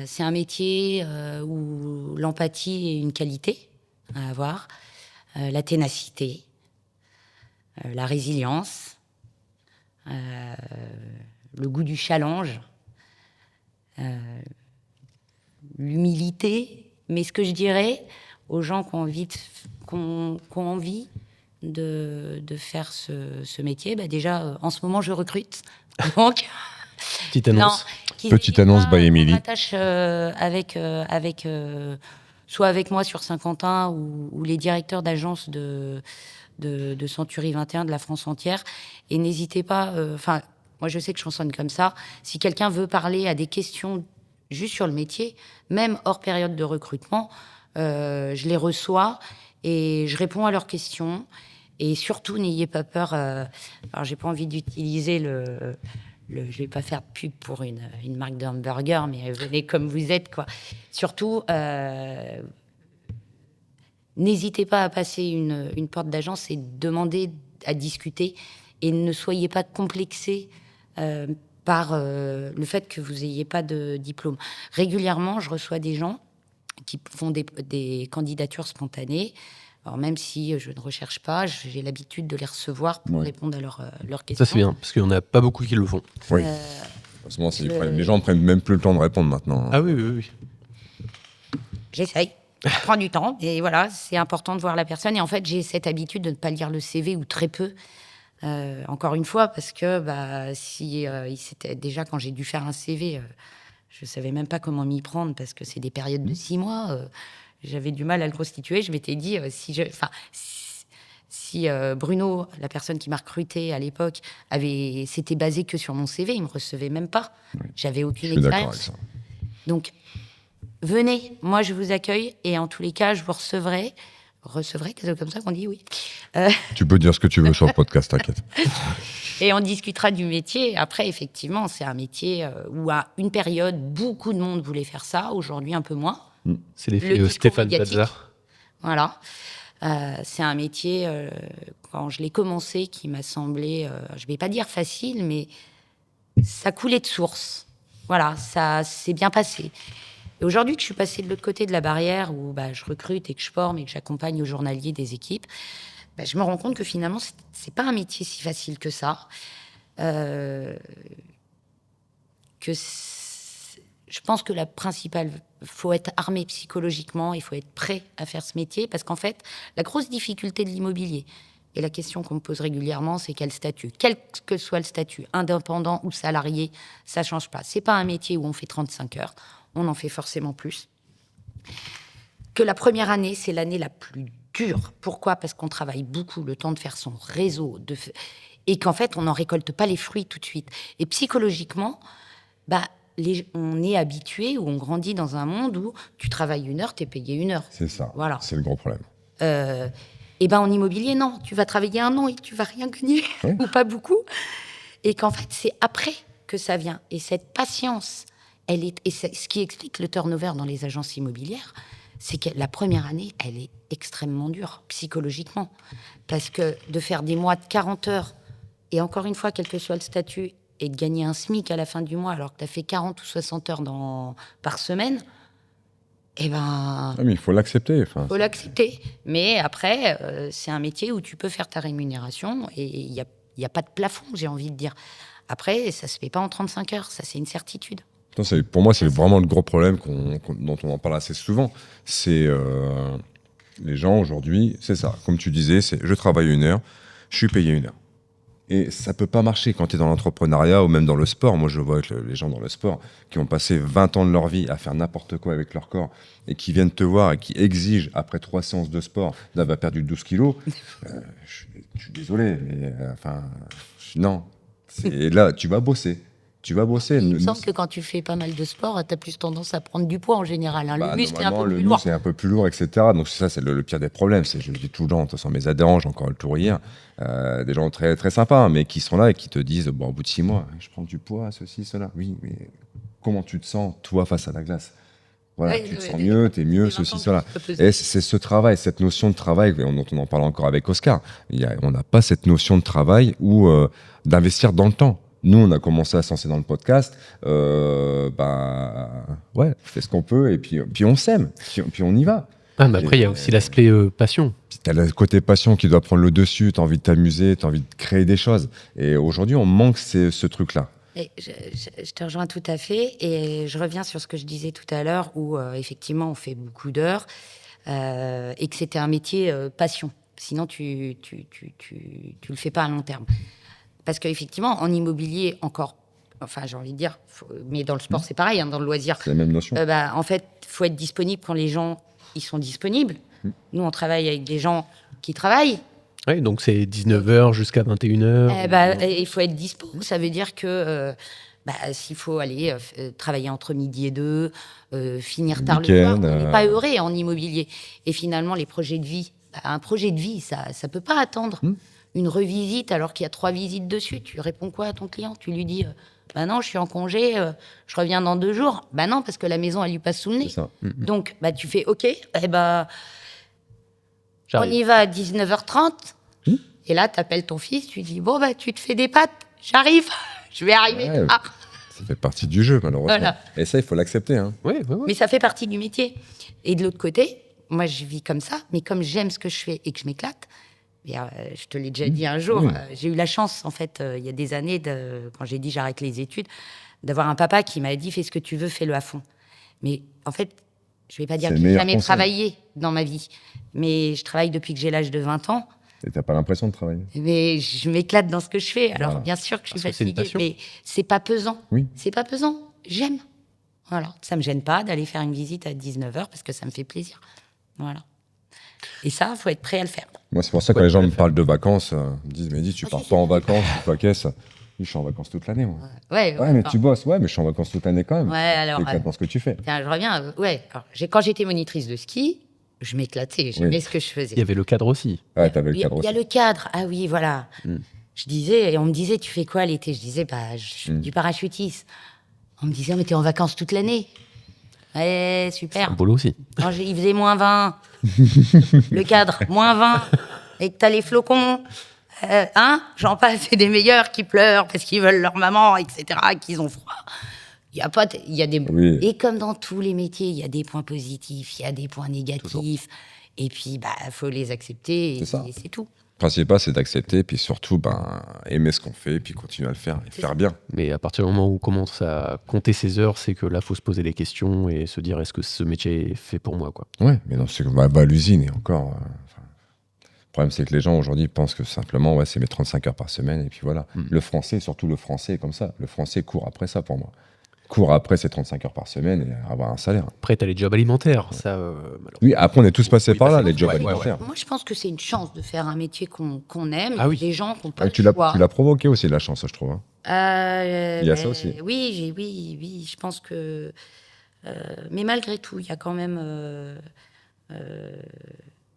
C'est un métier où l'empathie est une qualité à avoir, la ténacité, la résilience, le goût du challenge, l'humilité. Mais ce que je dirais aux gens qui ont envie de faire ce métier, déjà, en ce moment, je recrute. Donc, Petite annonce. Petite annonce by Émilie. On m'attache soit avec moi sur Saint-Quentin ou les directeurs d'agence de Century 21 de la France entière. Et n'hésitez pas, moi je sais que je fonctionne comme ça. Si quelqu'un veut parler à des questions juste sur le métier, même hors période de recrutement, je les reçois et je réponds à leurs questions. Et surtout, n'ayez pas peur. Alors, j'ai pas envie d'utiliser je vais pas faire de pub pour une marque de hamburger, mais venez comme vous êtes, quoi. Surtout, n'hésitez pas à passer une porte d'agence et demander à discuter. Et ne soyez pas complexés par le fait que vous n'ayez pas de diplôme. Régulièrement, je reçois des gens qui font des candidatures spontanées. Alors, même si je ne recherche pas, j'ai l'habitude de les recevoir pour répondre à leurs questions. Ça, c'est bien, parce qu'il n'y en a pas beaucoup qui le font. Oui. Les gens ne prennent même plus le temps de répondre maintenant. Ah oui. J'essaye. Ça prend du temps. Et voilà, c'est important de voir la personne. Et en fait, j'ai cette habitude de ne pas lire le CV ou très peu. Encore une fois, parce que c'était déjà quand j'ai dû faire un CV, je ne savais même pas comment m'y prendre parce que c'est des périodes de 6 mois. J'avais du mal à le constituer. Je m'étais dit, si Bruno, la personne qui m'a recruté à l'époque, s'était basé que sur mon CV, il ne me recevait même pas. Oui. J'avais aucune Je suis d'accord expérience. avec ça. Donc, venez, moi je vous accueille et en tous les cas, je vous recevrai, c'est comme ça qu'on dit, oui. Tu peux dire ce que tu veux sur le podcast, t'inquiète. Et on discutera du métier. Après, effectivement, c'est un métier où à une période, beaucoup de monde voulait faire ça. Aujourd'hui, un peu moins. C'est l'effet Le discours Stéphane médiatique. Plaza. Voilà. C'est un métier, quand je l'ai commencé, qui m'a semblé, je ne vais pas dire facile, mais ça coulait de source. Voilà, ça s'est bien passé. Et aujourd'hui que je suis passée de l'autre côté de la barrière, où je recrute et que je forme et que j'accompagne au journalier des équipes, je me rends compte que finalement, c'est pas un métier si facile que ça. Je pense que la principale, faut être armé psychologiquement, il faut être prêt à faire ce métier, parce qu'en fait, la grosse difficulté de l'immobilier, et la question qu'on me pose régulièrement, c'est quel statut? Quel que soit le statut, indépendant ou salarié, ça change pas. C'est pas un métier où on fait 35 heures, on en fait forcément plus. Que la première année, c'est l'année la plus dure. Pourquoi? Parce qu'on travaille beaucoup, le temps de faire son réseau, et qu'en fait, on n'en récolte pas les fruits tout de suite. Et psychologiquement, on est habitué ou on grandit dans un monde où tu travailles 1 heure, tu es payé 1 heure. C'est ça. Voilà. C'est le gros problème. En immobilier, non. Tu vas travailler 1 an et tu vas rien gagner, ou pas beaucoup. Et qu'en fait, c'est après que ça vient. Et cette patience, c'est ce qui explique le turnover dans les agences immobilières, c'est que la première année, elle est extrêmement dure, psychologiquement. Parce que de faire des mois de 40 heures, et encore une fois, quel que soit le statut, et de gagner un SMIC à la fin du mois alors que tu as fait 40 ou 60 heures par semaine, mais il faut l'accepter. Faut l'accepter. Mais après, c'est un métier où tu peux faire ta rémunération et il n'y a pas de plafond, j'ai envie de dire. Après, ça se fait pas en 35 heures, ça c'est une certitude. Pour moi, c'est vraiment le gros problème dont on en parle assez souvent. C'est les gens aujourd'hui, c'est ça. Comme tu disais, c'est je travaille 1 heure, je suis payé 1 heure. Et ça peut pas marcher quand tu es dans l'entrepreneuriat ou même dans le sport. Moi, je vois avec les gens dans le sport qui ont passé 20 ans de leur vie à faire n'importe quoi avec leur corps et qui viennent te voir et qui exigent, après 3 séances de sport, d'avoir perdu 12 kilos. Je suis désolé, mais non. Là, tu vas bosser. Tu vas bosser. Il me semble que quand tu fais pas mal de sport, tu as plus tendance à prendre du poids en général. Hein. Le muscle est un peu le plus lourd. muscle est un peu plus lourd, etc. Donc ça, c'est le pire des problèmes. Je le dis tout le temps, de toute façon, mes adhérents, j'ai encore le tour hier, des gens très, très sympas, hein, mais qui sont là et qui te disent, bon, au bout de 6 mois, je prends du poids, ceci, cela. Oui, mais comment tu te sens, toi, face à la glace? Voilà, tu te sens mieux, t'es mieux, ceci, cela. Et c'est ce travail, cette notion de travail dont on en parle encore avec Oscar. On n'a pas cette notion de travail ou d'investir dans le temps. Nous, on a commencé à se lancer dans le podcast. On fait ce qu'on peut et puis on s'aime, puis on y va. Ah, mais après, il y a aussi l'aspect passion. Tu as le côté passion qui doit prendre le dessus, tu as envie de t'amuser, tu as envie de créer des choses. Et aujourd'hui, on manque ce truc-là. Et je te rejoins tout à fait. Et je reviens sur ce que je disais tout à l'heure, où effectivement, on fait beaucoup d'heures et que c'était un métier passion. Sinon, tu le fais pas à long terme. Parce qu'effectivement, en immobilier, j'ai envie de dire, mais dans le sport, c'est pareil, hein, dans le loisir. C'est la même notion. En fait, il faut être disponible quand les gens ils sont disponibles. Nous, on travaille avec des gens qui travaillent. Oui, donc c'est 19h jusqu'à 21h. Il faut être dispo. Ça veut dire que s'il faut aller travailler entre midi et 2, finir tard le soir, on n'est pas heureux en immobilier. Et finalement, les projets de vie, un projet de vie, ça ne peut pas attendre. Une revisite alors qu'il y a 3 visites dessus. Tu réponds quoi à ton client? Tu lui dis non, je suis en congé, je reviens dans 2 jours. Non, parce que la maison, elle lui passe sous le nez. C'est ça. Donc, tu fais OK, on y va à 19h30. Et là, tu appelles ton fils, tu dis bon, tu te fais des pâtes, j'arrive, je vais arriver tard. Ça fait partie du jeu, malheureusement. Voilà. Et ça, il faut l'accepter. Hein. Oui. Mais ça fait partie du métier. Et de l'autre côté, moi, je vis comme ça, mais comme j'aime ce que je fais et que je m'éclate, je te l'ai déjà dit un jour, j'ai eu la chance, en fait, il y a des années, quand j'ai dit j'arrête les études, d'avoir un papa qui m'a dit fais ce que tu veux, fais-le à fond. Mais en fait, je ne vais pas dire que j'ai jamais travaillé dans ma vie, mais je travaille depuis que j'ai l'âge de 20 ans. Et tu n'as pas l'impression de travailler. Mais je m'éclate dans ce que je fais. Alors, bien sûr que je suis fatiguée, mais c'est pas pesant. Oui. C'est pas pesant. J'aime. Voilà. Ça me gêne pas d'aller faire une visite à 19h parce que ça me fait plaisir. Voilà. Et ça, il faut être prêt à le faire. Moi, c'est pour ça que quand les gens me parlent de vacances, ils me disent mais dis, tu pars pas en vacances, tu pas caisse. Je suis en vacances toute l'année, moi. Ouais, mais tu bosses. Ouais, mais je suis en vacances toute l'année quand même. Ouais, alors. T'éclates dans ce que tu fais. Tiens, je reviens. Alors, quand j'étais monitrice de ski, je m'éclatais. J'aimais ce que je faisais. Il y avait le cadre aussi. Ouais, t'avais le cadre aussi. Il y a le cadre. Ah oui, voilà. Je disais, et on me disait, tu fais quoi l'été? Je disais, je fais du parachutisme. On me disait, mais t'es en vacances toute l'année. Ouais, super. C'est un boulot aussi. Non, il faisait -20. Le cadre, -20. Et que t'as les flocons. J'en passe, c'est des meilleurs qui pleurent parce qu'ils veulent leur maman, etc., qu'ils ont froid. Il y a des... Oui. Et comme dans tous les métiers, il y a des points positifs, il y a des points négatifs. Toujours. Et puis, faut les accepter et c'est tout. Le principal, c'est d'accepter, puis surtout, aimer ce qu'on fait, puis continuer à le faire, et faire bien. Mais à partir du moment où on commence à compter ses heures, c'est que là, il faut se poser des questions et se dire, est-ce que ce métier est fait pour moi, quoi. Ouais, mais non, c'est va à l'usine et encore... Le problème, c'est que les gens, aujourd'hui, pensent que simplement, c'est mes 35 heures par semaine, et puis voilà. Le français, surtout le français, est comme ça. Le français court après ça, pour moi. Court après ces 35 heures par semaine et avoir un salaire. Après, t'as les jobs alimentaires, ça... Oui, après, on est tous passés par là, les jobs alimentaires. Moi, je pense que c'est une chance de faire un métier qu'on aime. Ah oui. Des gens qui n'ont pas tu le choix. Tu l'as provoqué aussi, la chance, je trouve. Hein. Il y a ça aussi. Oui, je pense que... mais malgré tout, il y a quand même...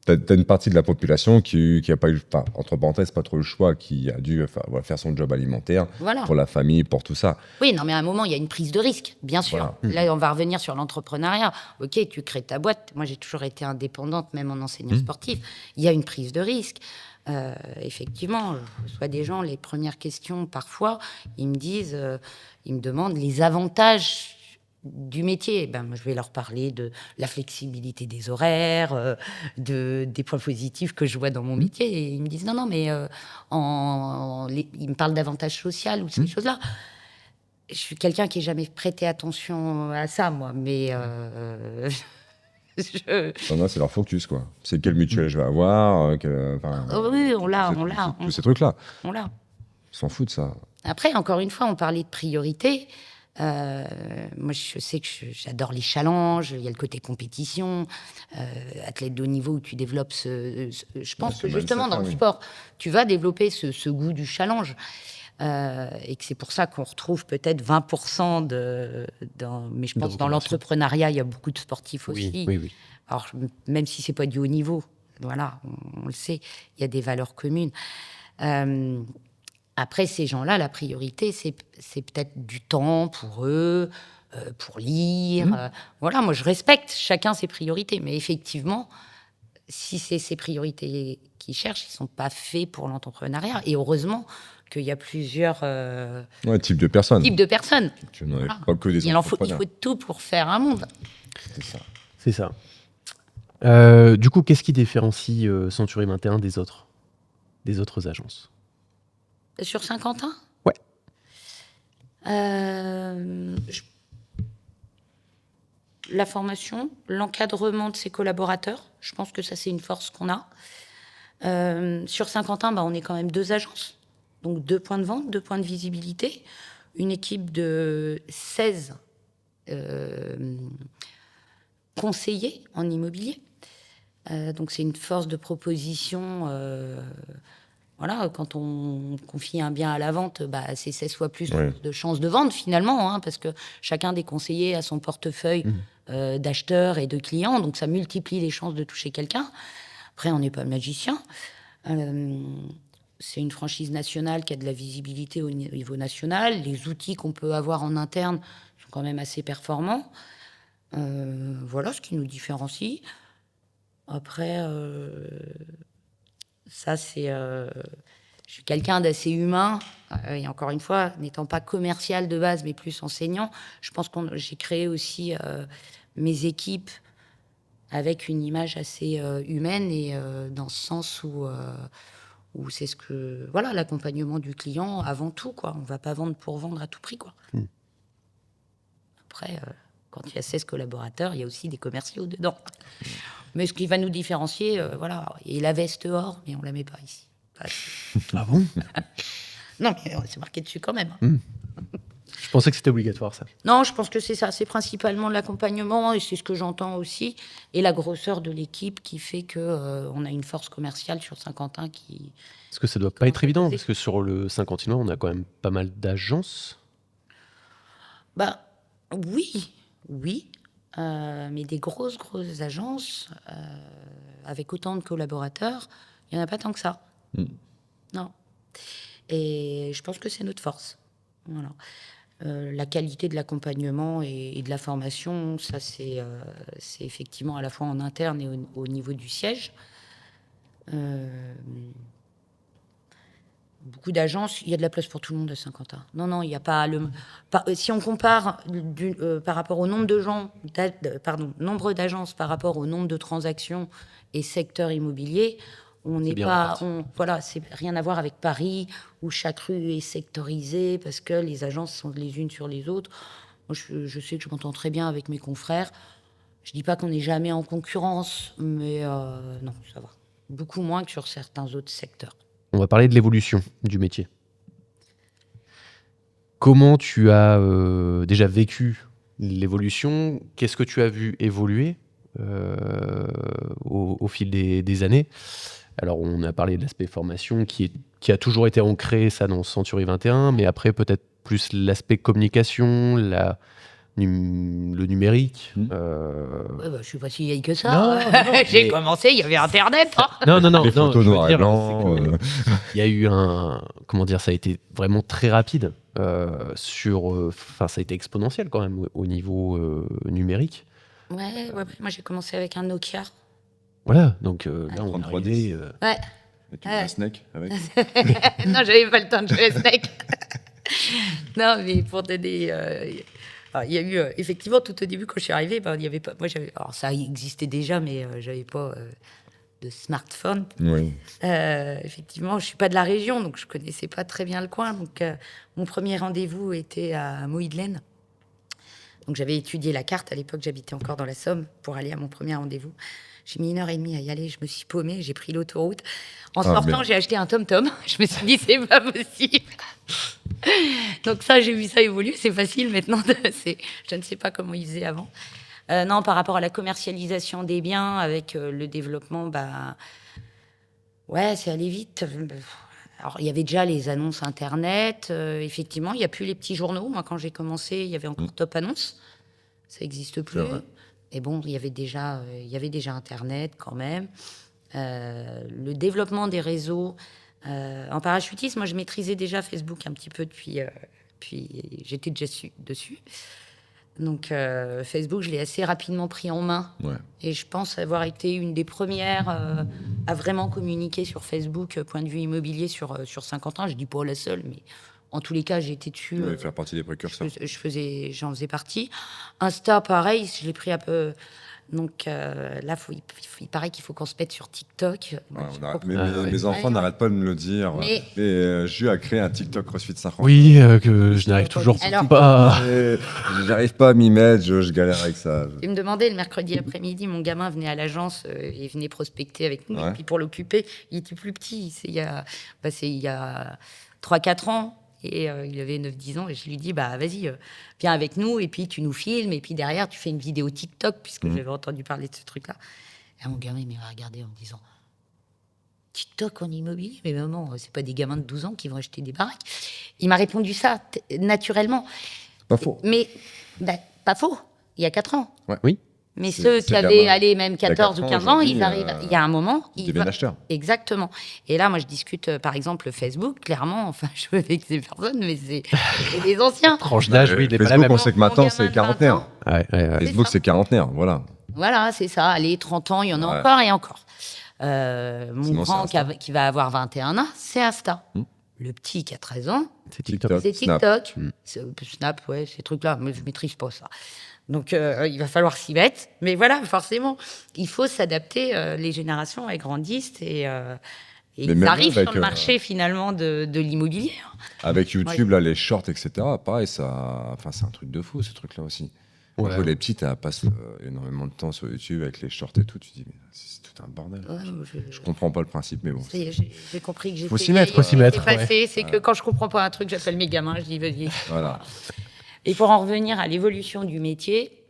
T'as une partie de la population qui a pas eu, entre parenthèses, pas trop le choix, qui a dû faire son job alimentaire pour la famille, pour tout ça. Oui, non, mais à un moment, il y a une prise de risque, bien sûr. Voilà. Là, on va revenir sur l'entrepreneuriat. Ok, tu crées ta boîte. Moi, j'ai toujours été indépendante, même en enseignant sportif. Il y a une prise de risque. Effectivement, je reçois des gens, les premières questions, parfois, ils me demandent les avantages du métier. Moi, je vais leur parler de la flexibilité des horaires, des points positifs que je vois dans mon métier. Et ils me disent non, mais ils me parlent d'avantages sociaux ou ces choses-là. Je suis quelqu'un qui n'a jamais prêté attention à ça, moi. Mais c'est leur focus, quoi. C'est quelle mutuelle je vais avoir. Oui, on l'a. Tous ces trucs-là. On l'a. Ils s'en foutent, ça. Après, encore une fois, on parlait de priorité. Moi, je sais que j'adore les challenges. Il y a le côté compétition, athlète de haut niveau où tu développes je pense que justement, dans le sport, tu vas développer ce goût du challenge. Et que c'est pour ça qu'on retrouve peut-être 20% mais je pense que dans l'entrepreneuriat, il y a beaucoup de sportifs aussi. Oui. Alors, même si c'est pas du haut niveau, voilà, on le sait, il y a des valeurs communes. Après, ces gens-là, la priorité, c'est peut-être du temps pour eux, pour lire. Voilà, moi, je respecte chacun ses priorités. Mais effectivement, si c'est ses priorités qu'ils cherchent, ils ne sont pas faits pour l'entrepreneuriat. Et heureusement qu'il y a plusieurs types de personnes. Tu n'en as pas que des entrepreneurs. Il faut tout pour faire un monde. C'est ça. Du coup, qu'est-ce qui différencie Century 21 des autres agences? Sur Saint-Quentin? Ouais. La formation, l'encadrement de ses collaborateurs, je pense que ça, c'est une force qu'on a. Sur Saint-Quentin, on est quand même 2 agences. Donc 2 points de vente, 2 points de visibilité. Une équipe de 16 conseillers en immobilier. Donc c'est une force de proposition. Voilà, quand on confie un bien à la vente, c'est 16 fois plus de chances de vente finalement, parce que chacun des conseillers a son portefeuille d'acheteurs et de clients, donc ça multiplie les chances de toucher quelqu'un. Après, on n'est pas magicien. C'est une franchise nationale qui a de la visibilité au niveau national. Les outils qu'on peut avoir en interne sont quand même assez performants. Voilà ce qui nous différencie. Après... ça, c'est... je suis quelqu'un d'assez humain. Et encore une fois, n'étant pas commercial de base, mais plus enseignant, je pense que j'ai créé aussi mes équipes avec une image assez humaine et dans ce sens où c'est ce que... Voilà, l'accompagnement du client avant tout, quoi. On ne va pas vendre pour vendre à tout prix, quoi. Après, quand il y a 16 collaborateurs, il y a aussi des commerciaux dedans. Mais ce qui va nous différencier, voilà, et la veste or, mais on la met pas ici. Ah bon? Non, mais c'est marqué dessus quand même. Je pensais que c'était obligatoire, ça. Non, je pense que c'est ça. C'est principalement l'accompagnement, et c'est ce que j'entends aussi, et la grosseur de l'équipe qui fait que on a une force commerciale sur Saint-Quentin qui... Parce que ça doit pas être évident, parce que sur le Saint-Quentinois, on a quand même pas mal d'agences. Oui. Mais des grosses agences, avec autant de collaborateurs, il n'y en a pas tant que ça. Non. Et je pense que c'est notre force. Voilà. La qualité de l'accompagnement et de la formation, ça, c'est effectivement à la fois en interne et au niveau du siège. Beaucoup d'agences, il y a de la place pour tout le monde à Saint-Quentin. Non, il n'y a pas si on compare par rapport au nombre de nombre d'agences par rapport au nombre de transactions et secteur immobilier, on n'est pas... Voilà, c'est rien à voir avec Paris, où chaque rue est sectorisée parce que les agences sont les unes sur les autres. Moi, je sais que je m'entends très bien avec mes confrères. Je ne dis pas qu'on n'est jamais en concurrence, mais non, ça va. Beaucoup moins que sur certains autres secteurs. On va parler de l'évolution du métier. Comment tu as déjà vécu l'évolution? Qu'est-ce que tu as vu évoluer au fil des années? Alors, on a parlé de l'aspect formation qui a toujours été ancré, ça, dans Century 21, mais après, peut-être plus l'aspect communication, le numérique. Je suis pas si vieille que ça. J'ai commencé, il y avait Internet. Non. Les photos noir et blanc. Il y a eu ça a été vraiment très rapide. Ça a été exponentiel quand même au niveau numérique. Ouais. Moi, j'ai commencé avec un Nokia. Voilà, donc là, on est arrivé... Ouais. Et tu jouais à Snake avec? Non, j'avais pas le temps de jouer à Snake. Non, mais pour donner... il y a eu, effectivement, tout au début, quand je suis arrivée, il y avait pas... Moi, alors, ça existait déjà, mais j'avais pas de smartphone. Oui. Effectivement, je suis pas de la région, donc je connaissais pas très bien le coin. Donc, mon premier rendez-vous était à Moïdlen. Donc, j'avais étudié la carte. À l'époque, j'habitais encore dans la Somme pour aller à mon premier rendez-vous. J'ai mis 1h30 à y aller, je me suis paumée, j'ai pris l'autoroute. En Ah, sortant, merde. j'ai acheté un tom-tom. Je me suis dit, c'est pas possible. Donc ça, j'ai vu ça évoluer, c'est facile maintenant. Je ne sais pas comment ils faisaient avant. Non, par rapport à la commercialisation des biens, avec le développement, ouais, c'est allé vite. Alors, il y avait déjà les annonces Internet. Effectivement, il n'y a plus les petits journaux. Moi, quand j'ai commencé, il y avait encore Top Annonce. Ça n'existe plus. vrai. Et bon, il y avait déjà Internet quand même. Le développement des réseaux. En parachutisme, moi, je maîtrisais déjà Facebook un petit peu puis j'étais déjà dessus. Donc, Facebook, je l'ai assez rapidement pris en main. Ouais. Et je pense avoir été une des premières à vraiment communiquer sur Facebook, point de vue immobilier, sur Saint-Quentin. Je dis pas la seule, mais en tous les cas, j'ai été dessus. Ouais, faire partie des précurseurs. J'en faisais partie. Insta, pareil, je l'ai pris un peu. Donc là, il paraît qu'il faut qu'on se mette sur TikTok. Ouais, Je on arrête- comprends- mes enfants Ouais. n'arrêtent pas de me le dire. Mais- Jules a créé un TikTok CrossFit 50. Oui, que je n'arrive toujours Alors- pas. J'arrive pas à m'y mettre, je galère avec ça. Il me demandait le mercredi après-midi, mon gamin venait à l'agence et venait prospecter avec nous. Ouais. Et puis pour l'occuper, il était plus petit. C'est il y a 3-4 ans. Et il avait 9-10 ans. Et je lui dis, vas-y, viens avec nous. Et puis tu nous filmes. Et puis derrière, tu fais une vidéo TikTok, puisque j'avais entendu parler de ce truc-là. Et mon gamin, il m'a regardé en me disant, TikTok en immobilier? Mais maman, c'est pas des gamins de 12 ans qui vont acheter des baraques. Il m'a répondu ça naturellement. Pas faux. Mais pas faux, il y a 4 ans. Oui. Mais C'est- ceux c'est qui avaient gamin. allé même 14 ou 4 ans, 15 ans, ils aujourd'hui, arrivent. Il y a un moment. Ils deviennent acheteurs. Exactement. Et là, moi, je discute, par exemple, Facebook. Clairement, enfin, je veux avec ces personnes, mais c'est des anciens. Tranche d'âge, oui, il n'est pas la Facebook, même. on sait que Mon maintenant, gamin c'est de quarantenaire. 20 ans. Ouais. Facebook, ça. c'est quarantenaire, voilà. Voilà, c'est ça. Allez, 30 ans, il y en a Ouais. encore et encore. Mon Sinon, grand c'est Insta. qui va avoir 21 ans, c'est Insta. Le petit qui a 13 ans, C'est TikTok. TikTok. c'est Snap. TikTok. Snap, ouais, ces trucs-là. Mais je maîtrise pas ça. Donc, il va falloir s'y mettre. Mais voilà, forcément, il faut s'adapter. Les générations, elles grandissent et Mais ils même arrivent avec, sur le marché, finalement, de l'immobilier. Avec YouTube, là, les shorts, etc. Pareil, c'est un truc de fou, ce truc-là aussi. Ouais. Moi, les petites, elles passent énormément de temps sur YouTube avec les shorts et tout. Tu te dis, mais c'est tout un bordel. Ouais, Je comprends pas le principe, mais bon. ça y est, j'ai compris que j'ai Faut fait s'y mettre, vieille, faut s'y mettre, c'est passé. C'est que quand je comprends pas un truc, j'appelle mes gamins, je dis vas-y. Voilà. Et pour en revenir à l'évolution du métier,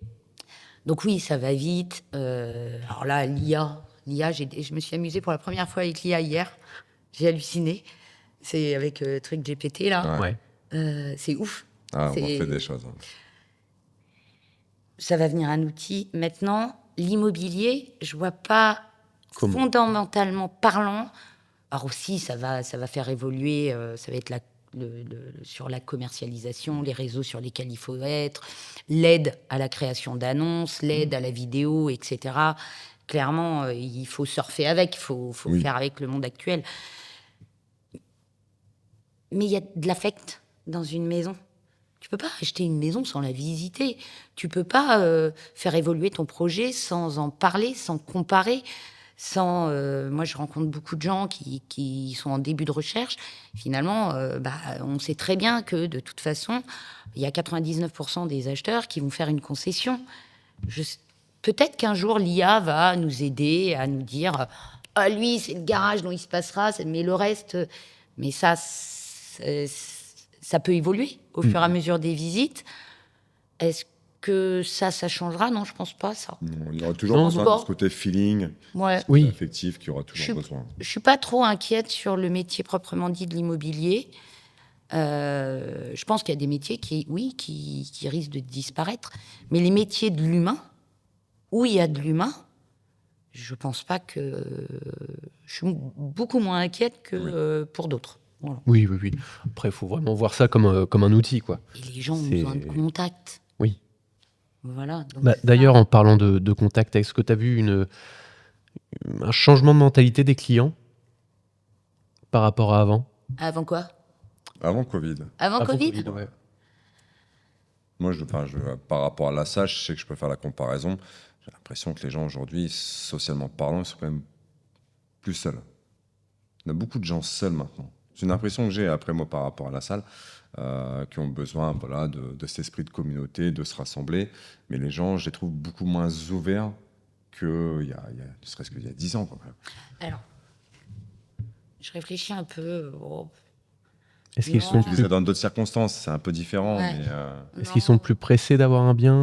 donc oui, ça va vite. Alors là, l'IA, je me suis amusée pour la première fois avec l'IA hier. J'ai halluciné. C'est avec le truc GPT là. Ouais. C'est ouf. Ah, on C'est- fait des choses. Hein. Ça va venir un outil. Maintenant, l'immobilier, je vois pas Comment fondamentalement parlant. Alors aussi, ça va faire évoluer. Ça va être sur la commercialisation, les réseaux sur lesquels il faut être, l'aide à la création d'annonces, l'aide à la vidéo, etc. Clairement, il faut surfer avec, il faut Oui. faire avec le monde actuel. Mais il y a de l'affect dans une maison. Tu peux pas acheter une maison sans la visiter. Tu peux pas faire évoluer ton projet sans en parler, sans comparer, sans. Moi, je rencontre beaucoup de gens qui sont en début de recherche. Finalement, on sait très bien que de toute façon, il y a 99% des acheteurs qui vont faire une concession. Peut-être qu'un jour, l'IA va nous aider à nous dire ah, lui, c'est le garage dont il se passera, mais le reste. Mais ça peut évoluer au fur et à mesure des visites. Est-ce que ça changera? Non, je pense pas, ça. Non, il y aura toujours Non, besoin bon. de ce côté feeling, Ouais. Oui. affectif qui aura toujours besoin. Je suis pas trop inquiète sur le métier proprement dit de l'immobilier. Je pense qu'il y a des métiers qui risquent de disparaître. Mais les métiers de l'humain, où il y a de l'humain, je pense pas que... Je suis beaucoup moins inquiète que pour d'autres. Voilà. Oui. Après, il faut vraiment voir ça comme un outil, quoi. Et les gens ont C'est- besoin de contact. Oui. Voilà. donc ça- D'ailleurs, en parlant de contact, est-ce que tu as vu un changement de mentalité des clients par rapport à avant? Avant quoi? Avant Covid. Avant Covid? ouais. Moi, par rapport à la SAG, je sais que je peux faire la comparaison. J'ai l'impression que les gens aujourd'hui, socialement parlant, ils sont quand même plus seuls. Il y a beaucoup de gens seuls maintenant. C'est une impression que j'ai, après moi, par rapport à la salle, qui ont besoin de cet esprit de communauté, de se rassembler. Mais les gens, je les trouve beaucoup moins ouverts qu'il y a, ne serait-ce qu'il y a 10 ans, quoi. Alors, je réfléchis un peu. Est-ce qu'ils sont Non. Tu dis ça dans d'autres circonstances, c'est un peu différent, Ouais. mais Est-ce qu'ils sont plus pressés d'avoir un bien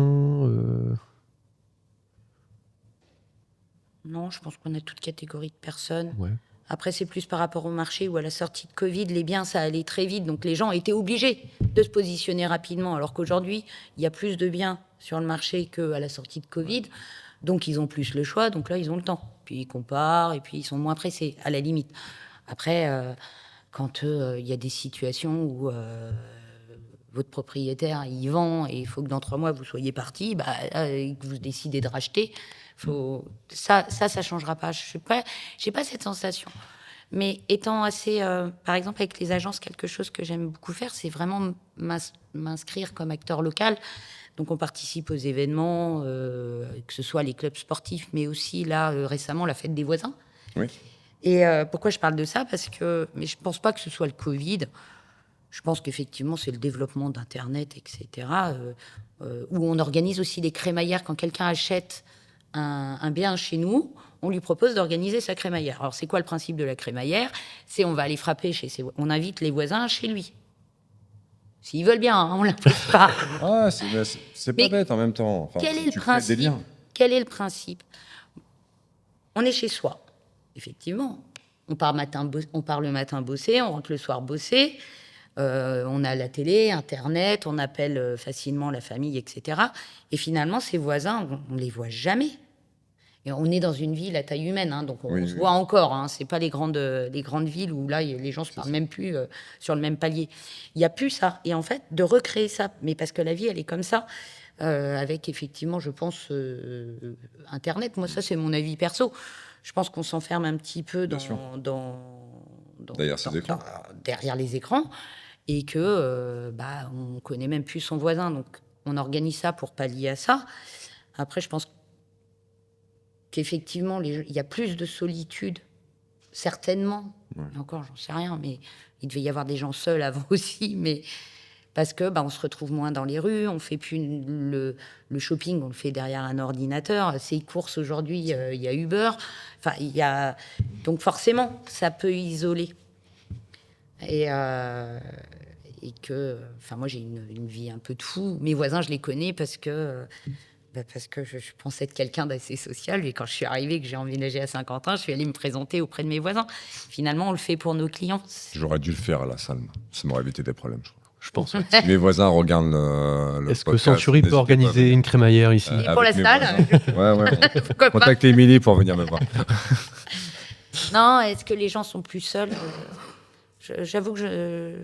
Non, je pense qu'on a toute catégorie de personnes. Ouais. Après, c'est plus par rapport au marché où à la sortie de Covid, les biens, ça allait très vite. Donc, les gens étaient obligés de se positionner rapidement. Alors qu'aujourd'hui, il y a plus de biens sur le marché qu'à la sortie de Covid. Donc, ils ont plus le choix. Donc là, ils ont le temps. Puis, ils comparent et puis ils sont moins pressés, à la limite. Après, quand il y a des situations où votre propriétaire, il vend et il faut que dans 3 mois, vous soyez parti, et que vous décidez de racheter, ça changera pas. J'ai pas cette sensation. Mais étant assez, par exemple, avec les agences, quelque chose que j'aime beaucoup faire, c'est vraiment m'inscrire comme acteur local. Donc, on participe aux événements, que ce soit les clubs sportifs, mais aussi, là, récemment, la fête des voisins. oui. Et pourquoi je parle de ça? Mais je pense pas que ce soit le Covid. Je pense qu'effectivement, c'est le développement d'Internet, etc., où on organise aussi des crémaillères. Quand quelqu'un achète un bien chez nous, on lui propose d'organiser sa crémaillère. Alors, c'est quoi le principe de la crémaillère? C'est on va aller frapper on invite les voisins chez lui. S'ils veulent bien, hein, on l'impose pas. Ah, c'est pas Mais bête en même temps. Enfin, Quel est tu le crées des principe? liens. Quel est le principe? On est chez soi, effectivement. On part le matin bosser, on rentre le soir bosser. On a la télé, Internet, on appelle facilement la famille, etc. Et finalement, ces voisins, on ne les voit jamais. Et on est dans une ville à taille humaine, hein, donc on se voit encore. Hein, c'est pas les grandes villes où là, les gens se parlent même plus sur le même palier. Il n'y a plus ça. Et en fait, de recréer ça, mais parce que la vie, elle est comme ça, avec effectivement, je pense, Internet. Moi, ça, c'est mon avis perso. Je pense qu'on s'enferme un petit peu Bien sûr. derrière les écrans et que on connaît même plus son voisin. Donc, on organise ça pour pallier à ça. Après, je pense qu'effectivement, il y a plus de solitude, certainement. Ouais. Encore, j'en sais rien, mais il devait y avoir des gens seuls avant aussi, mais parce que on se retrouve moins dans les rues, on fait plus le shopping, on le fait derrière un ordinateur. Ces courses aujourd'hui, il y a Uber. Enfin, donc forcément, ça peut isoler. Et que, moi, j'ai une vie un peu de fou. Mes voisins, je les connais parce que je pensais être quelqu'un d'assez social. Et quand je suis arrivée, que j'ai emménagé à Saint-Quentin, je suis allée me présenter auprès de mes voisins. Finalement, on le fait pour nos clients. J'aurais dû le faire à la salle. Ça m'aurait évité des problèmes, je crois. Je pense. Si mes voisins regardent le Est-ce que podcast, Century peut n'hésitez pas à organiser venir. une crémaillère ici Et pour la Avec mes salle, voisins. Ouais. pourquoi pas? Contactez Émilie pour venir me voir. Non, est-ce que les gens sont plus seuls? J'avoue que je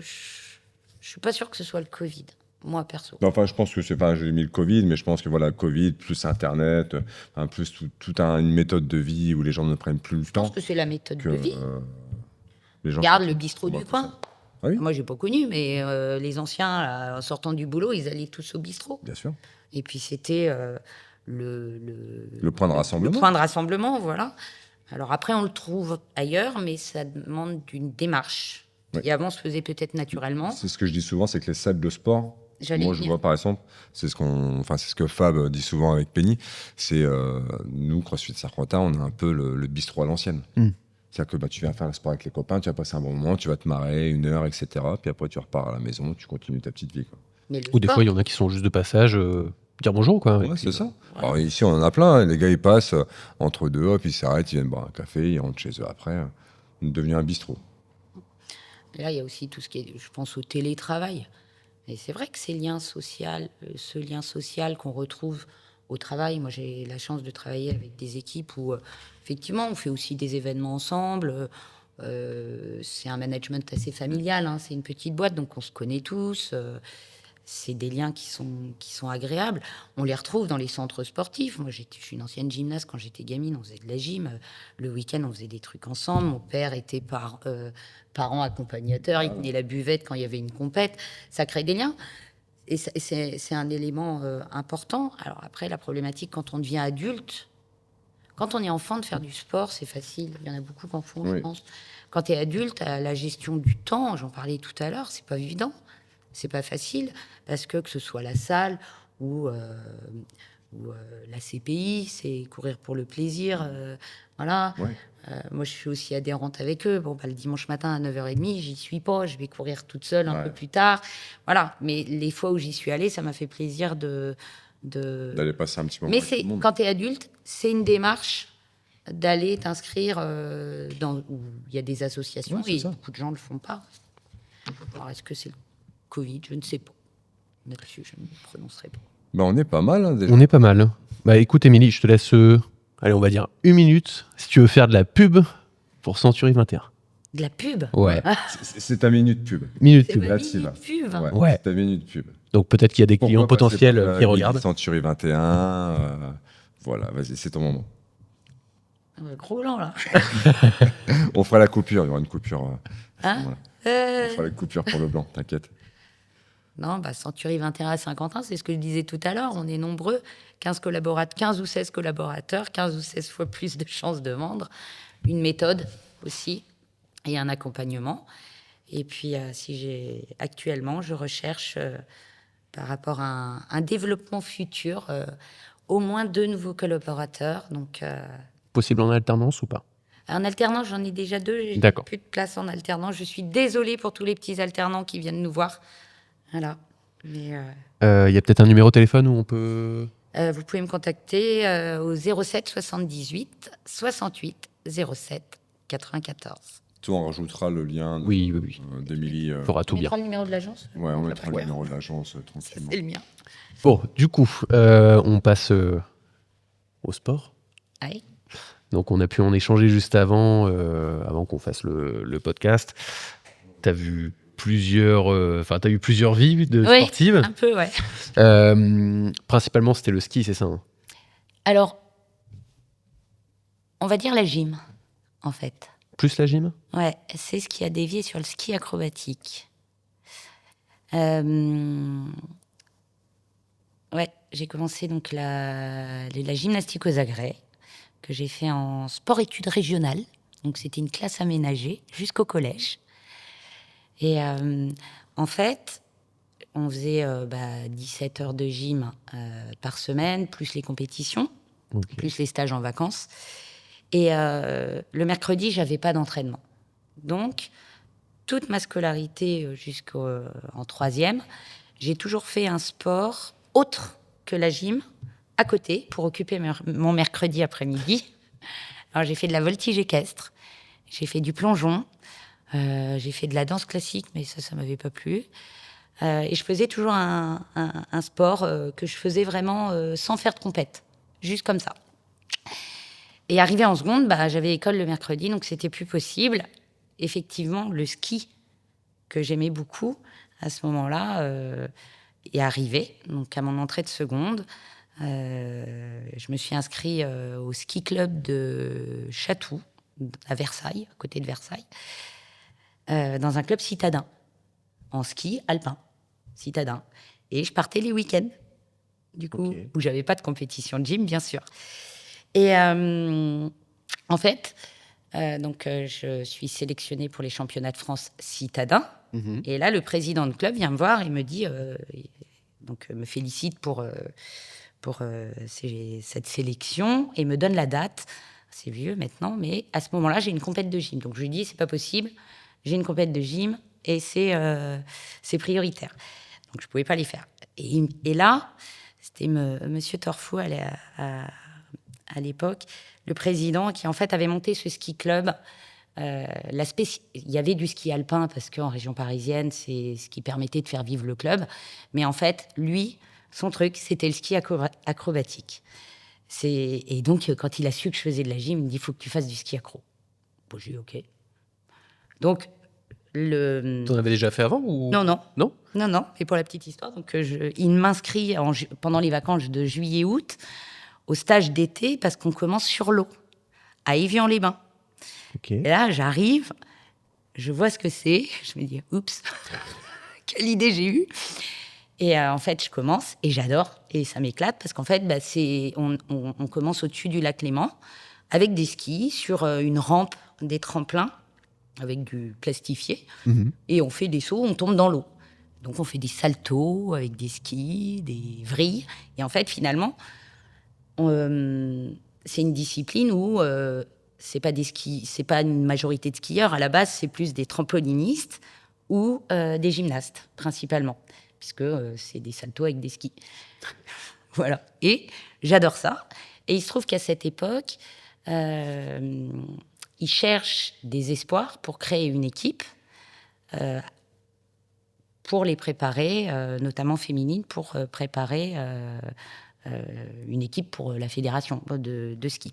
suis pas sûre que ce soit le Covid, moi perso. Non, enfin, je pense que c'est pas, j'ai mis le Covid, mais je pense que voilà, Covid, plus Internet, plus une méthode de vie où les gens ne prennent plus le Je temps. pense que c'est la méthode que de vie. les gens Regarde sont- le bistrot sont du tout coin. ça. Ah oui, Moi, j'ai pas connu, mais les anciens, là, en sortant du boulot, ils allaient tous au bistrot. bien sûr. Et puis c'était Le point de rassemblement. le point de rassemblement, voilà. Alors après, on le trouve ailleurs, mais ça demande une démarche Oui. qui avant se faisait peut-être naturellement. C'est ce que je dis souvent, c'est que les salles de sport, J'allais moi y je venir. vois par exemple, c'est ce que Fab dit souvent avec Penny, c'est nous, CrossFit Saint-Quentin, on a un peu le bistrot à l'ancienne. Mm. C'est-à-dire que tu viens faire le sport avec les copains, tu vas passer un bon moment, tu vas te marrer 1 heure, etc. Puis après tu repars à la maison, tu continues ta petite vie, quoi. Mais le Ou des sport, fois, il y en a qui sont juste de passage, dire bonjour, quoi. Et Ouais, puis, c'est ça. Alors ici, on en a plein. Hein. Les gars, ils passent entre deux, hop, ils s'arrêtent, ils viennent boire un café, ils rentrent chez eux après. On devient un bistrot. Et là, il y a aussi tout ce qui est, je pense, au télétravail. Et c'est vrai que ce lien social qu'on retrouve au travail, moi j'ai la chance de travailler avec des équipes où effectivement on fait aussi des événements ensemble. C'est un management assez familial, hein, c'est une petite boîte, donc on se connaît tous. C'est des liens qui sont agréables. On les retrouve dans les centres sportifs. Moi, je suis une ancienne gymnaste. Quand j'étais gamine, on faisait de la gym. Le week-end, on faisait des trucs ensemble. Mon père était parent accompagnateur. Il tenait la buvette quand il y avait une compète. Ça crée des liens. Et c'est un élément important. Alors après, la problématique, quand on devient adulte, quand on est enfant, de faire du sport, c'est facile. Il y en a beaucoup qui en font, je Oui. pense. Quand tu es adulte, la gestion du temps, j'en parlais tout à l'heure, c'est pas évident. C'est pas facile parce que ce soit la salle ou ou la CPI, c'est courir pour le plaisir. Voilà. Ouais. Moi, je suis aussi adhérente avec eux. Bon, le dimanche matin à 9h30, j'y suis pas. Je vais courir toute seule un peu plus tard. Voilà. Mais les fois où j'y suis allée, ça m'a fait plaisir D'aller passer un petit moment Mais avec tout le monde. quand tu es adulte, c'est une démarche d'aller t'inscrire où il y a des associations, Ouais, c'est et ça. beaucoup de gens ne le font pas. Alors, est-ce que c'est le Covid? Je ne sais pas. Là-dessus, je ne me prononcerai pas. Bah, on est pas mal, hein, déjà. On est pas mal. Bah écoute, Émilie, je te laisse, allez, on va dire 1 minute, si tu veux faire de la pub pour Century 21. De la pub? Ouais, C'est ta minute pub. minute C'est pub. ma Là, t'y vas. mini-pub. Ouais, Ouais. c'est ta minute pub. Donc peut-être qu'il y a des clients Pourquoi passer potentiels par la qui regardent. Century 21 voilà, vas-y, c'est ton moment. Gros blanc, là. On fera la coupure, il y aura une coupure. À ce Hein moment-là. Euh, On fera la coupure pour le blanc, t'inquiète. Non, Century 21 à Saint-Quentin, c'est ce que je disais tout à l'heure. On est nombreux, 15 ou 16 collaborateurs, 15 ou 16 fois plus de chances de vendre. Une méthode aussi et un accompagnement. Et puis, actuellement, je recherche, par rapport à un développement futur, au moins 2 nouveaux collaborateurs. Donc, Possible en alternance ou pas? en alternance, j'en ai déjà 2. J'ai D'accord. plus de place en alternance. Je suis désolée pour tous les petits alternants qui viennent nous voir. Voilà. Mais Il y a peut-être un numéro de téléphone où on peut... vous pouvez me contacter au 07 78 68 07 94. Toi, on rajoutera le lien Oui. d'Émilie. Il fera tout On bien. mettra le numéro de l'agence? Ouais, on Donc, mettra le numéro de l'agence tranquillement. c'est le mien. Bon, du coup, on passe au sport. Aïe. Donc on a pu en échanger juste avant qu'on fasse le podcast. T'as vu plusieurs vies de Oui, sportives. un peu, ouais. Principalement, c'était le ski, c'est ça, hein? Alors, on va dire la gym, en fait. Plus la gym? Ouais, c'est ce qui a dévié sur le ski acrobatique. Ouais, j'ai commencé donc la gymnastique aux agrès, que j'ai fait en sport-études régionales. Donc, c'était une classe aménagée jusqu'au collège. Et en fait, on faisait 17 heures de gym par semaine, plus les compétitions, Ok. plus les stages en vacances. Et le mercredi, j'avais pas d'entraînement. Donc, toute ma scolarité jusqu'en 3e, j'ai toujours fait un sport autre que la gym à côté pour occuper mon mercredi après-midi. Alors, j'ai fait de la voltige équestre, j'ai fait du plongeon, j'ai fait de la danse classique, mais ça m'avait pas plu. Et je faisais toujours un sport que je faisais vraiment sans faire de compète, juste comme ça. Et arrivé en seconde, j'avais école le mercredi, donc c'était plus possible. Effectivement, le ski, que j'aimais beaucoup, à ce moment-là, est arrivé. Donc, à mon entrée de seconde, je me suis inscrite au ski club de Chatou, à Versailles, à côté de Versailles, dans un club citadin, en ski alpin, citadin. Et je partais les week-ends, du coup, où j'avais pas de compétition de gym, bien sûr. Et en fait, je suis sélectionnée pour les championnats de France citadins. Mhm. Et là, le président de club vient me voir et me dit, me félicite pour cette sélection et me donne la date. C'est vieux maintenant, mais à ce moment-là, j'ai une compète de gym. Donc je lui dis, c'est pas possible, j'ai une compète de gym et c'est prioritaire. Donc je pouvais pas les faire. Et là, c'était Monsieur Torfou à l'époque, le président qui en fait avait monté ce ski club. Il y avait du ski alpin parce qu'en région parisienne, c'est ce qui permettait de faire vivre le club. Mais en fait, lui, son truc, c'était le ski acrobatique. Et donc, quand il a su que je faisais de la gym, il me dit, il faut que tu fasses du ski accro. Bon, j'ai dit, OK. Donc, T'en avais déjà fait avant ou... Non. Non. Et pour la petite histoire, donc, il m'inscrit pendant les vacances de juillet-août au stage d'été parce qu'on commence sur l'eau, à Évian-les-Bains. Ok. Et là, j'arrive, je vois ce que c'est, je me dis, oups, quelle idée j'ai eue. Et en fait, je commence et j'adore et ça m'éclate parce qu'en fait, on commence au-dessus du lac Léman avec des skis sur une rampe, des tremplins avec du plastifié et on fait des sauts, on tombe dans l'eau. Donc on fait des saltos avec des skis, des vrilles et en fait, finalement, c'est une discipline où c'est pas une majorité de skieurs. À la base, c'est plus des trampolinistes ou des gymnastes, principalement, puisque c'est des saltos avec des skis. Voilà. Et j'adore ça. Et il se trouve qu'à cette époque, ils cherchent des espoirs pour créer une équipe pour les préparer, notamment féminine, pour préparer une équipe pour la fédération de ski.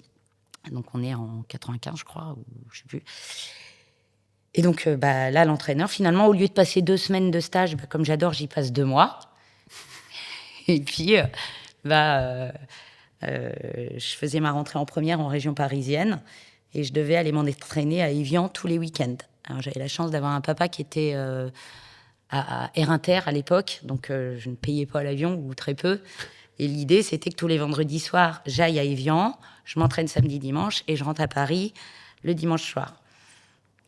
Donc on est en 95, je crois, ou je sais plus. Et donc là, l'entraîneur, finalement, au lieu de passer 2 semaines de stage, comme j'adore, j'y passe 2 mois. Et puis, je faisais ma rentrée en première en région parisienne et je devais aller m'entraîner à Évian tous les week-ends. Alors, j'avais la chance d'avoir un papa qui était à Air Inter à l'époque, donc je ne payais pas l'avion ou très peu. Et l'idée, c'était que tous les vendredis soirs, j'aille à Évian, je m'entraîne samedi, dimanche et je rentre à Paris le dimanche soir.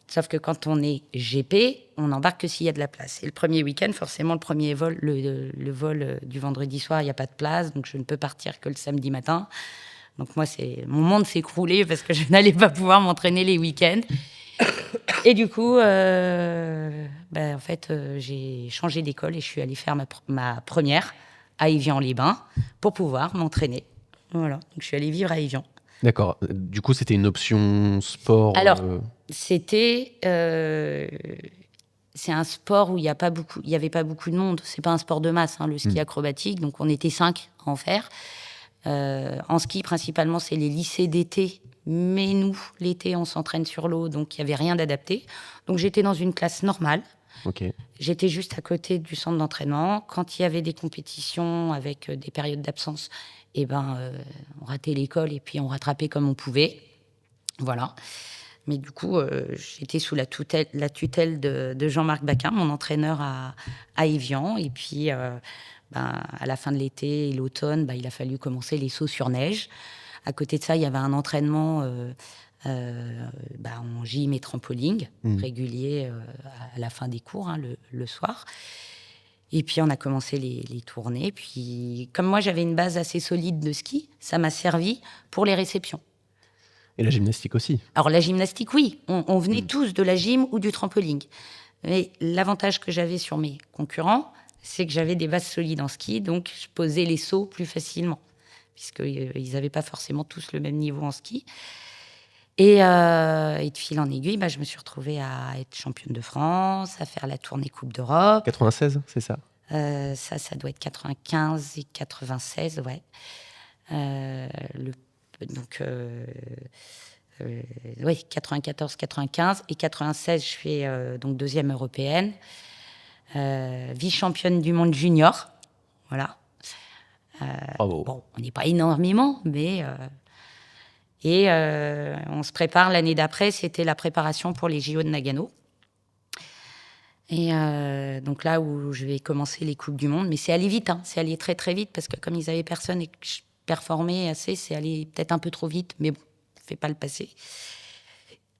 Sauf que quand on est GP, on n'embarque que s'il y a de la place. Et le premier week-end, forcément, le premier vol, le vol du vendredi soir, il n'y a pas de place, donc je ne peux partir que le samedi matin. Donc moi, mon monde s'est écroulé parce que je n'allais pas pouvoir m'entraîner les week-ends. Et du coup, en fait, j'ai changé d'école et je suis allée faire ma première à Évian-les-Bains pour pouvoir m'entraîner. Voilà, donc je suis allée vivre à Évian. D'accord. Du coup, c'était une option sport. Alors, c'est un sport où il y avait pas beaucoup de monde. C'est pas un sport de masse, le ski acrobatique. Donc, on était 5 à en faire. En ski, principalement, c'est les lycées d'été. Mais nous, l'été, on s'entraîne sur l'eau, donc il n'y avait rien d'adapté. Donc, j'étais dans une classe normale. Okay. J'étais juste à côté du centre d'entraînement. Quand il y avait des compétitions avec des périodes d'absence, on ratait l'école et puis on rattrapait comme on pouvait. Voilà. Mais du coup, j'étais sous la tutelle de Jean-Marc Baquin, mon entraîneur à Évian. Et puis, à la fin de l'été et l'automne, il a fallu commencer les sauts sur neige. À côté de ça, il y avait un entraînement en gym et trampoline régulier à la fin des cours, le soir. Et puis, on a commencé les tournées. Puis, comme moi, j'avais une base assez solide de ski, ça m'a servi pour les réceptions. Et la gymnastique aussi. Alors, la gymnastique, oui. On venait tous de la gym ou du trampoline. Mais l'avantage que j'avais sur mes concurrents, c'est que j'avais des bases solides en ski, donc je posais les sauts plus facilement, puisqu'ils n'avaient pas forcément tous le même niveau en ski. Et de fil en aiguille, je me suis retrouvée à être championne de France, à faire la tournée Coupe d'Europe. 96, c'est ça ça doit être 95 et 96, ouais. Oui, 94, 95 et 96, je fais donc 2e européenne, vice-championne du monde junior, voilà. Bravo. Bon, on n'est pas énormément, mais on se prépare l'année d'après. C'était la préparation pour les JO de Nagano. Et donc là où je vais commencer les Coupes du Monde, mais c'est allé vite, c'est allé très très vite parce que comme ils avaient personne et que je performais assez, c'est allé peut-être un peu trop vite, mais bon, fais pas le passé.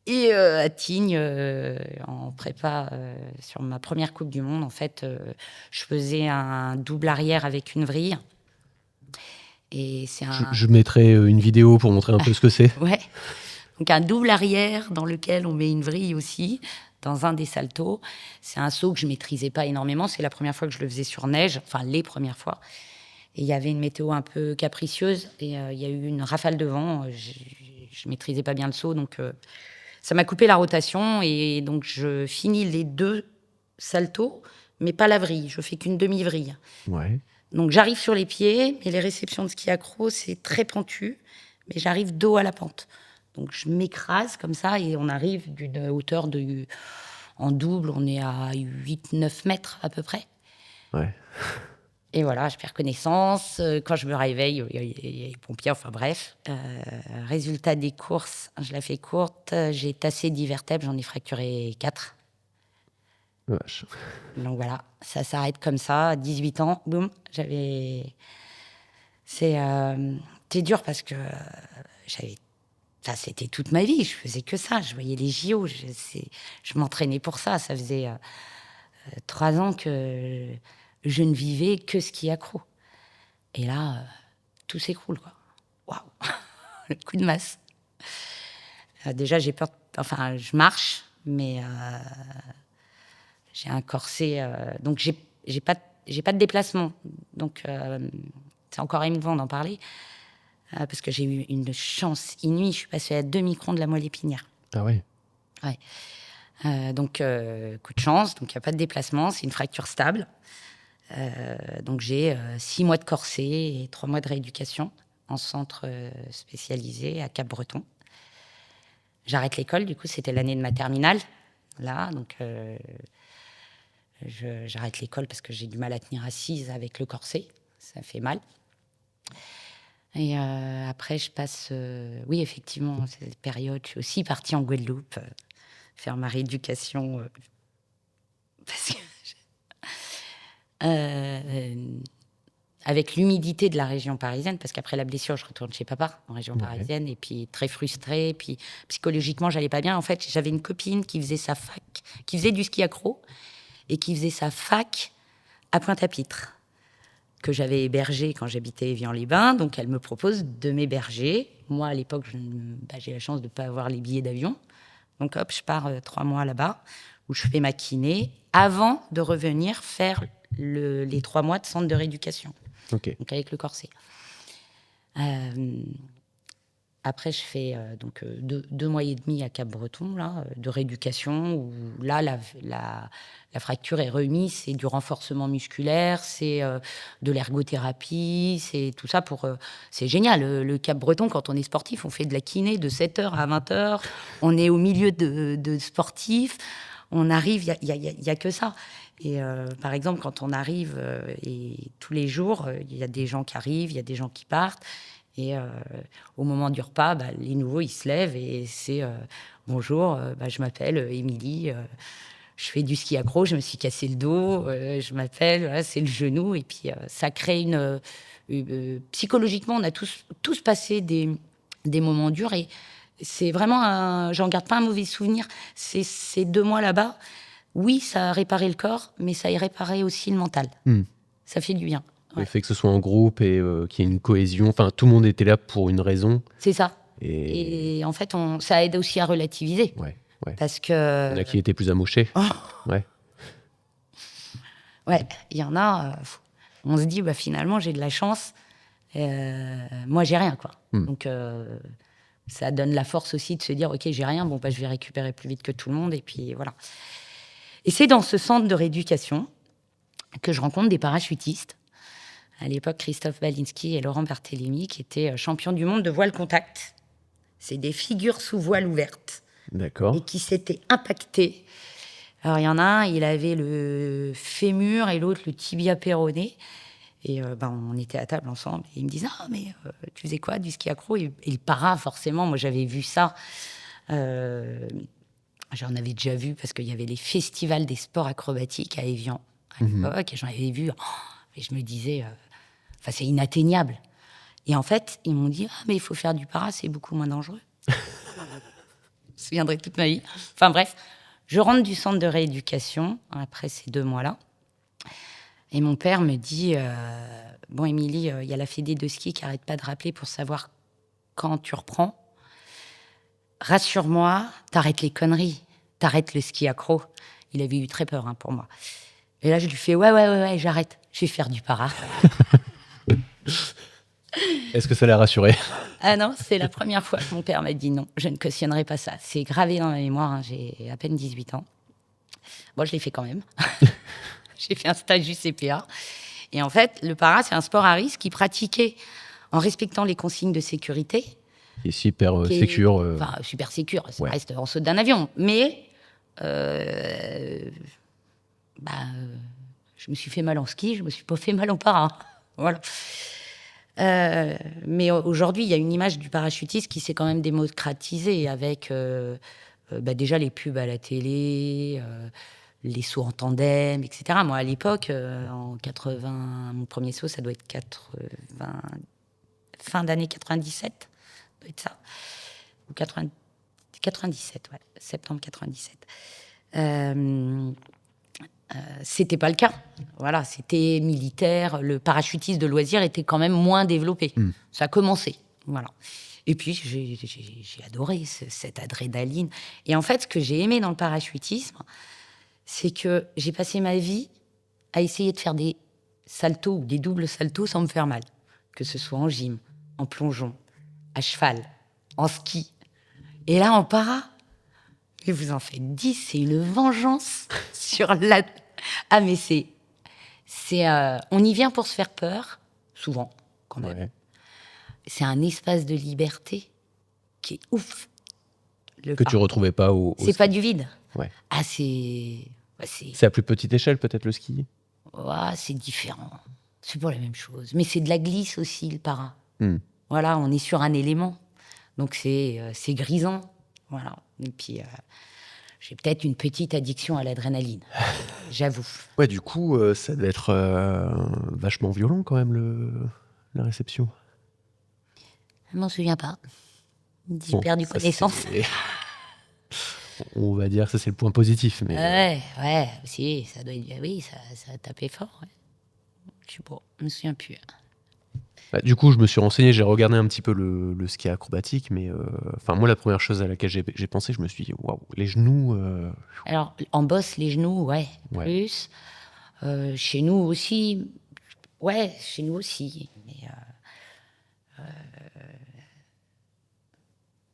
Et à Tignes, en prépa, sur ma première Coupe du Monde, en fait, je faisais un double arrière avec une vrille. Et c'est je mettrai une vidéo pour montrer un peu ce que c'est. Ouais. Donc un double arrière dans lequel on met une vrille aussi, dans un des saltos. C'est un saut que je maîtrisais pas énormément. C'est la première fois que je le faisais sur neige, enfin les premières fois. Et il y avait une météo un peu capricieuse et il y a eu une rafale de vent. Je maîtrisais pas bien le saut, donc ça m'a coupé la rotation. Et donc je finis les 2 saltos, mais pas la vrille. Je fais qu'une demi-vrille. Ouais. Donc j'arrive sur les pieds, mais les réceptions de ski accro, c'est très pentu, mais j'arrive dos à la pente. Donc je m'écrase comme ça et on arrive d'une hauteur en double, on est à 8-9 mètres à peu près. Ouais. Et voilà, je perds connaissance. Quand je me réveille, il y a les pompiers, enfin bref. Résultat des courses, je la fais courte, j'ai tassé 10 vertèbres, j'en ai fracturé 4. Vache. Donc voilà, ça s'arrête comme ça, à 18 ans, boum, c'est dur parce que c'était toute ma vie, je faisais que ça, je voyais les JO, je m'entraînais pour ça. Ça faisait 3 ans que je ne vivais que ski accro. Et là, tout s'écroule, quoi. Waouh. le coup de masse. Déjà, j'ai peur. Enfin, je marche, mais j'ai un corset. Donc, j'ai pas de déplacement. Donc, c'est encore émouvant d'en parler. Parce que j'ai eu une chance inouïe. Je suis passée à 2 microns de la moelle épinière. Ah ouais. Ouais. Donc, coup de chance. Donc, il n'y a pas de déplacement. C'est une fracture stable. Donc, j'ai 6 mois de corset et 3 mois de rééducation en centre spécialisé à Cap-Breton. J'arrête l'école. Du coup, c'était l'année de ma terminale. Là, donc, j'arrête l'école parce que j'ai du mal à tenir assise avec le corset. Ça fait mal. Et après, je passe... oui, effectivement, cette période, je suis aussi partie en Guadeloupe faire ma rééducation. Parce que avec l'humidité de la région parisienne, parce qu'après la blessure, je retourne chez papa, en région parisienne, et puis très frustrée, puis psychologiquement, j'allais pas bien. En fait, j'avais une copine qui faisait sa fac, qui faisait du ski accro, et qui faisait sa fac à Pointe-à-Pitre, que j'avais hébergé quand j'habitais Évian-les-Bains. Donc, elle me propose de m'héberger. Moi, à l'époque, j'ai la chance de ne pas avoir les billets d'avion. Donc, hop, je pars 3 mois là-bas, où je fais ma kiné, avant de revenir faire les 3 mois de centre de rééducation. Ok. Donc, avec le corset. Après, je fais 2 mois et demi à Cap-Breton, là, de rééducation, où là, la fracture est remise. C'est du renforcement musculaire, c'est de l'ergothérapie, c'est tout ça pour... c'est génial, le Cap-Breton, quand on est sportif, on fait de la kiné de 7h à 20h. On est au milieu de sportifs. On arrive, il y a que ça. Et par exemple, quand on arrive, et tous les jours, il y a des gens qui arrivent, il y a des gens qui partent. Et au moment du repas, les nouveaux, ils se lèvent et c'est bonjour, je m'appelle Émilie, je fais du ski accro, je me suis cassé le dos, je m'appelle, voilà, c'est le genou. Et puis ça crée psychologiquement, on a tous passé des moments durs et c'est vraiment j'en garde pas un mauvais souvenir. Ces 2 mois là-bas, oui, ça a réparé le corps, mais ça a réparé aussi le mental. Ça fait du bien. Le fait que ce soit en groupe et qu'il y ait une cohésion, enfin tout le monde était là pour une raison. C'est ça. Et Et en fait, ça aide aussi à relativiser. ouais. Parce que... Il y en a qui étaient plus amochés. Ouais. Ouais, il y en a, on se dit, finalement, j'ai de la chance. Moi, j'ai rien, quoi. Donc, ça donne la force aussi de se dire, OK, j'ai rien, je vais récupérer plus vite que tout le monde. Et puis, voilà. Et c'est dans ce centre de rééducation que je rencontre des parachutistes. À l'époque, Christophe Balinski et Laurent Barthélémy, qui étaient champions du monde de voile contact. C'est des figures sous voile ouverte. D'accord. Et qui s'étaient impactés. Alors, il y en a un, il avait le fémur et l'autre le tibia péroné. Et on était à table ensemble. Et il me disait, mais tu faisais quoi, du ski accro? Et le para, forcément, moi, j'avais vu ça. J'en avais déjà vu parce qu'il y avait les festivals des sports acrobatiques à Évian à l'époque. Et j'en avais vu. Et je me disais, c'est inatteignable. Et en fait, ils m'ont dit, mais il faut faire du para, c'est beaucoup moins dangereux. Je me souviendrai toute ma vie. Enfin bref, je rentre du centre de rééducation après ces 2 mois-là. Et mon père me dit, bon Émilie, il y a la fédé de ski qui n'arrête pas de rappeler pour savoir quand tu reprends. Rassure-moi, t'arrêtes les conneries, t'arrêtes le ski accro. Il avait eu très peur pour moi. Et là, je lui fais, ouais, j'arrête, je vais faire du para. Est-ce que ça l'a rassuré? Ah non, c'est la première fois que mon père m'a dit non, je ne cautionnerai pas ça. C'est gravé dans ma mémoire, j'ai à peine 18 ans. Bon, je l'ai fait quand même. J'ai fait un stage du CPA. Et en fait, le para, c'est un sport à risque qui pratiquait en respectant les consignes de sécurité. Qui est super sécure. Super sécure, ça reste en saut d'un avion. Mais je me suis fait mal en ski, je me suis pas fait mal en para. Voilà. Mais aujourd'hui, il y a une image du parachutiste qui s'est quand même démocratisée avec déjà les pubs à la télé, les sauts en tandem, etc. Moi, à l'époque, en 80, mon premier saut, ça doit être 80, fin d'année 97, ça doit être ça. Ou 97, ouais, septembre 97. C'était pas le cas. Voilà, c'était militaire. Le parachutisme de loisir était quand même moins développé. Ça a commencé. Voilà. Et puis, j'ai adoré cette adrénaline. Et en fait, ce que j'ai aimé dans le parachutisme, c'est que j'ai passé ma vie à essayer de faire des saltos ou des doubles saltos sans me faire mal. Que ce soit en gym, en plongeon, à cheval, en ski. Et là, en para, mais vous en faites 10, c'est une vengeance sur la... Ah, mais on y vient pour se faire peur, souvent, quand même. Ouais. C'est un espace de liberté qui est ouf. Que tu retrouvais pas au C'est ski. pas du vide. Ouais. Ah, c'est à plus petite échelle, peut-être, le ski. c'est différent. C'est pas la même chose. Mais c'est de la glisse aussi, le para. Hmm. Voilà, on est sur un élément. Donc c'est grisant. Voilà. Et puis, j'ai peut-être une petite addiction à l'adrénaline. J'avoue. Ouais, du coup, ça devait être vachement violent quand même, la réception. Je m'en souviens pas. J'ai Bon, perdu ça, connaissance. On va dire que ça, c'est le point positif. Mais Ouais, si, ça doit être... Oui, ça a tapé fort. Ouais. Je sais pas, je me souviens plus. bah, du coup, je me suis renseigné, j'ai regardé un petit peu le ski acrobatique, mais moi, la première chose à laquelle j'ai pensé, je me suis dit, waouh, les genoux. Alors, en bosse, les genoux, ouais, Ouais. plus. Chez nous aussi, ouais, chez nous aussi. Mais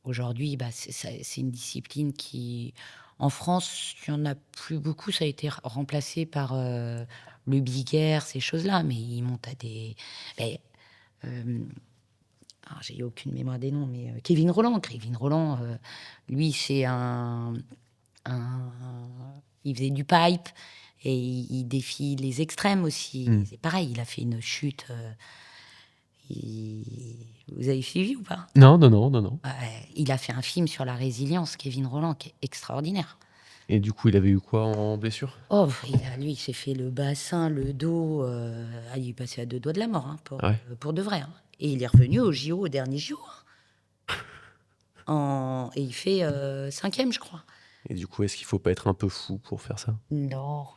aujourd'hui, c'est une discipline qui, en France, il n'y en a plus beaucoup. Ça a été remplacé par le big air, ces choses-là. Mais ils montent à des... Mais, alors, j'ai aucune mémoire des noms, mais Kevin Roland, lui, c'est il faisait du pipe et il défie les extrêmes aussi. Mm. C'est pareil, il a fait une chute. Vous avez suivi ou pas? Non. Il a fait un film sur la résilience, Kevin Roland, qui est extraordinaire. Et du coup, il avait eu quoi en blessure? Oh, lui, il s'est fait le bassin, le dos. Il est passé à 2 doigts de la mort, hein, Ouais. pour de vrai. Hein. Et il est revenu au JO, au dernier JO. Et il fait 5e, je crois. Et du coup, est-ce qu'il faut pas être un peu fou pour faire ça? Non.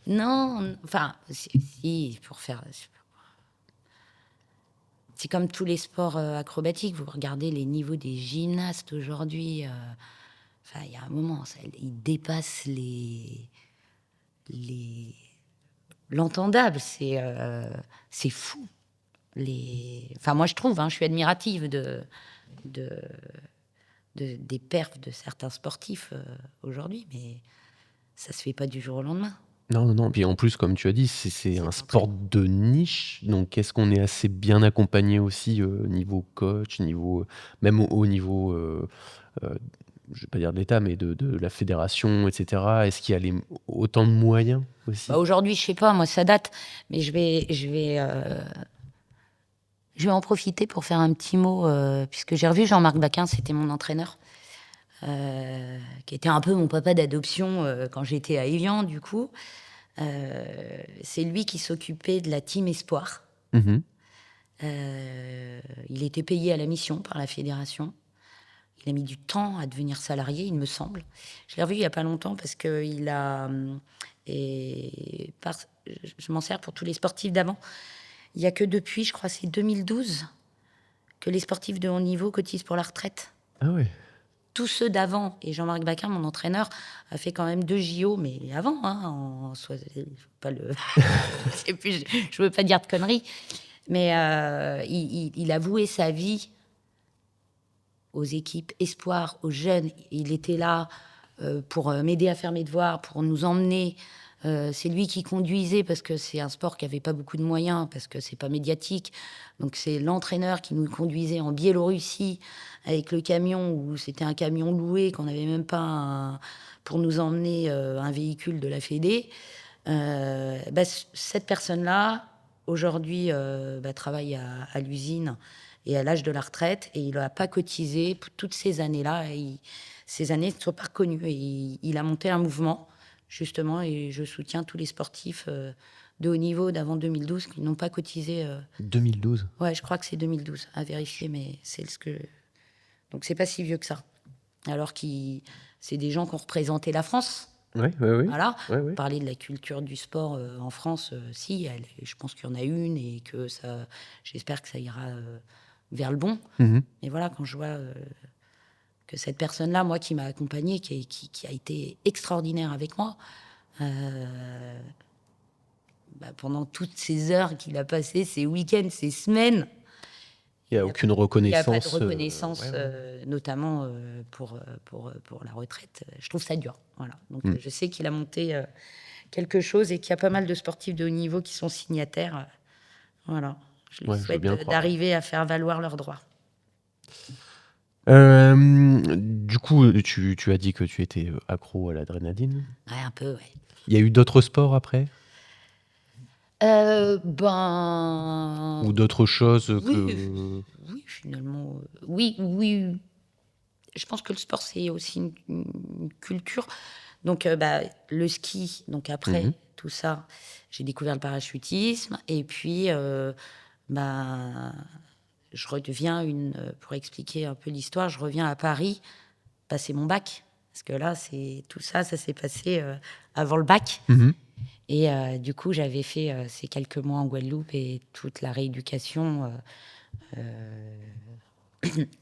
Non, enfin, si, pour faire... C'est comme tous les sports acrobatiques. Vous regardez les niveaux des gymnastes aujourd'hui. Il y a un moment, ils dépassent l'entendable. C'est fou. Moi, je trouve, je suis admirative des perfs de certains sportifs aujourd'hui, mais ça se fait pas du jour au lendemain. Non. Puis en plus, comme tu as dit, c'est un sport de niche. Donc, est-ce qu'on est assez bien accompagné aussi niveau coach, même au niveau, je vais pas dire de l'État, mais de la fédération, etc. Est-ce qu'il y a autant de moyens aussi? Aujourd'hui, je sais pas, moi, ça date, mais je vais en profiter pour faire un petit mot, puisque j'ai revu Jean-Marc Baquin, c'était mon entraîneur, qui était un peu mon papa d'adoption quand j'étais à Évian, du coup. C'est lui qui s'occupait de la team Espoir. Mhm. Il était payé à la mission par la fédération. Il a mis du temps à devenir salarié, il me semble. Je l'ai revu il n'y a pas longtemps parce que je m'en sers pour tous les sportifs d'avant. Il n'y a que depuis, je crois, c'est 2012, que les sportifs de haut niveau cotisent pour la retraite. Ah ouais. Tous ceux d'avant, et Jean-Marc Baquin, mon entraîneur, a fait quand même 2 JO, mais avant, je veux pas dire de conneries, mais il a voué sa vie aux équipes espoirs, aux jeunes. Il était là pour m'aider à faire mes devoirs, pour nous emmener. C'est lui qui conduisait parce que c'est un sport qui n'avait pas beaucoup de moyens, parce que c'est pas médiatique. Donc c'est l'entraîneur qui nous conduisait en Biélorussie avec le camion, où c'était un camion loué, qu'on n'avait même pas pour nous emmener un véhicule de la Fédé. Cette personne-là, aujourd'hui, travaille à l'usine et à l'âge de la retraite, et il n'a pas cotisé pour toutes ces années-là. Ces années ne sont pas reconnues. Et il a monté un mouvement, justement, et je soutiens tous les sportifs de haut niveau d'avant 2012 qui n'ont pas cotisé. 2012? Ouais, je crois que c'est 2012, à vérifier, mais c'est ce que... Donc c'est pas si vieux que ça. Alors c'est des gens qui ont représenté la France, Ouais, ouais, oui. Voilà. Ouais, ouais. Parler de la culture du sport en France, si, je pense qu'il y en a une et que j'espère que ça ira vers le bon. Mhm. Mais voilà, quand je vois que cette personne-là, moi, qui m'a accompagnée, qui a été extraordinaire avec moi, pendant toutes ces heures qu'il a passées, ces week-ends, ces semaines, Il n'y a aucune il n'y a pas de reconnaissance. reconnaissance, Ouais, ouais. notamment pour la retraite. Je trouve ça dur. Voilà. Donc, Mm. je sais qu'il a monté quelque chose et qu'il y a pas mal de sportifs de haut niveau qui sont signataires. Voilà. Je lui Ouais, je veux souhaite bien croire. d'arriver à faire valoir leurs droits. Du coup, tu as dit que tu étais accro à l'adrénaline. Ouais, un peu, ouais. Il y a eu d'autres sports après? Ben, Ou d'autres choses oui, que... oui, finalement, oui, oui. Je pense que le sport, c'est aussi une culture. Donc, le ski, donc après Mhm. tout ça, j'ai découvert le parachutisme. Et puis, bah, je redeviens pour expliquer un peu l'histoire, je reviens à Paris passer mon bac. Parce que là, tout ça, ça s'est passé avant le bac. Mhm. Et du coup, j'avais fait ces quelques mois en Guadeloupe et toute la rééducation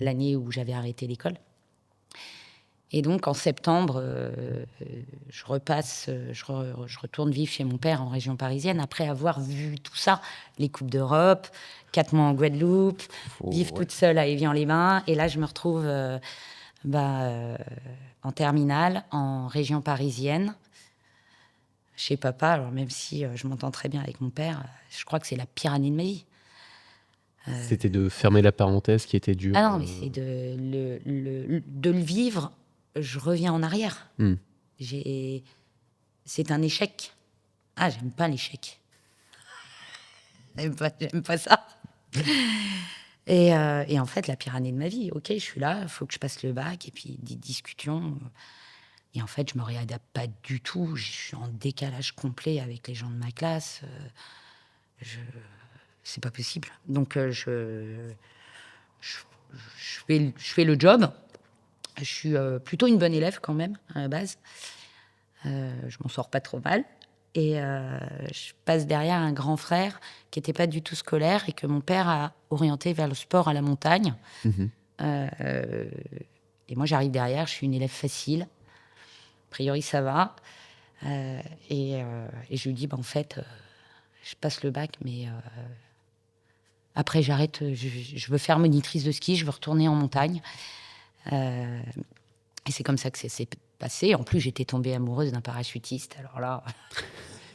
l'année où j'avais arrêté l'école. Et donc, en septembre, je repasse, je retourne vivre chez mon père en région parisienne après avoir vu tout ça, les Coupes d'Europe, 4 mois en Guadeloupe, vivre Ouais. toute seule à Évian-les-Bains. Et là, je me retrouve en terminale, en région parisienne, chez papa. Alors, même si je m'entends très bien avec mon père, je crois que c'est la pire année de ma vie. C'était de fermer la parenthèse qui était dure. Ah non, mais c'est de le vivre, je reviens en arrière. Hmm. C'est un échec. Ah, j'aime pas l'échec. J'aime pas ça. Et en fait, la pire année de ma vie, ok, je suis là, il faut que je passe le bac, et puis des discussions. Et en fait, je me réadapte pas du tout. Je suis en décalage complet avec les gens de ma classe. C'est pas possible. Donc, je, je fais le job. Je suis plutôt une bonne élève quand même, à la base. Je m'en sors pas trop mal. Et je passe derrière un grand frère qui n'était pas du tout scolaire et que mon père a orienté vers le sport à la montagne. Mhm. Et moi, j'arrive derrière, je suis une élève facile. A priori, ça va. Et je lui dis, en fait, je passe le bac, mais après, j'arrête. Je veux faire monitrice de ski, je veux retourner en montagne. Et c'est comme ça que ça s'est passé. En plus, j'étais tombée amoureuse d'un parachutiste. Alors là,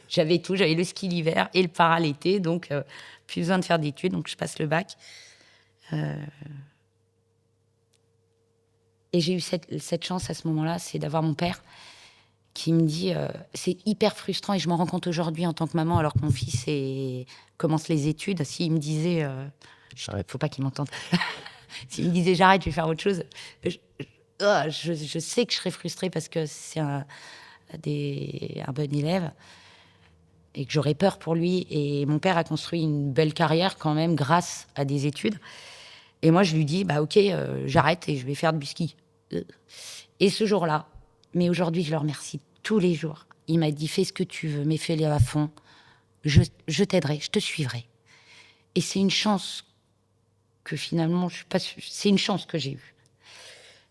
j'avais tout. J'avais le ski l'hiver et le para l'été. Donc, plus besoin de faire d'études. Donc, je passe le bac. Et j'ai eu cette chance à ce moment-là, c'est d'avoir mon père qui me dit c'est hyper frustrant et je m'en rends compte aujourd'hui en tant que maman alors que mon fils commence les études. S'il me disait J'arrête. faut pas qu'il m'entende. S'il me disait j'arrête, je vais faire autre chose, je sais que je serais frustrée parce que c'est un bon élève et que j'aurais peur pour lui. Et mon père a construit une belle carrière quand même grâce à des études. Et moi, je lui dis, bah ok, j'arrête et je vais faire du ski. Et ce jour-là, mais aujourd'hui, je le remercie tous les jours. Il m'a dit, fais ce que tu veux, mais fais-le à fond. Je t'aiderai, je te suivrai. Et c'est une chance que finalement, je suis pas c'est une chance que j'ai eue.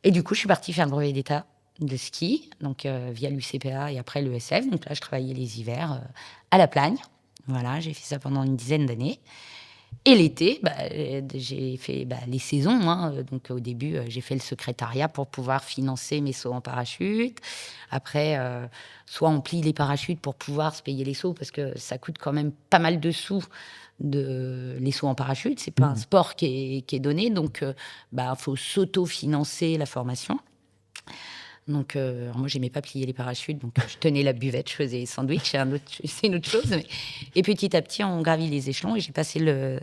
Et du coup, je suis partie faire le brevet d'état de ski, donc via l'UCPA et après l'ESF. Donc là, je travaillais les hivers à La Plagne. Voilà, j'ai fait ça pendant une dizaine d'années. Et l'été, j'ai fait les saisons. Hein. Donc au début, j'ai fait le secrétariat pour pouvoir financer mes sauts en parachute. Après, soit on plie les parachutes pour pouvoir se payer les sauts parce que ça coûte quand même pas mal de sous les sauts en parachute. C'est pas un sport qui est donné, donc faut s'auto-financer la formation. Donc, alors moi, j'aimais pas plier les parachutes, donc je tenais la buvette, je faisais les sandwichs, c'est une autre chose. Et petit à petit, on gravit les échelons et j'ai passé le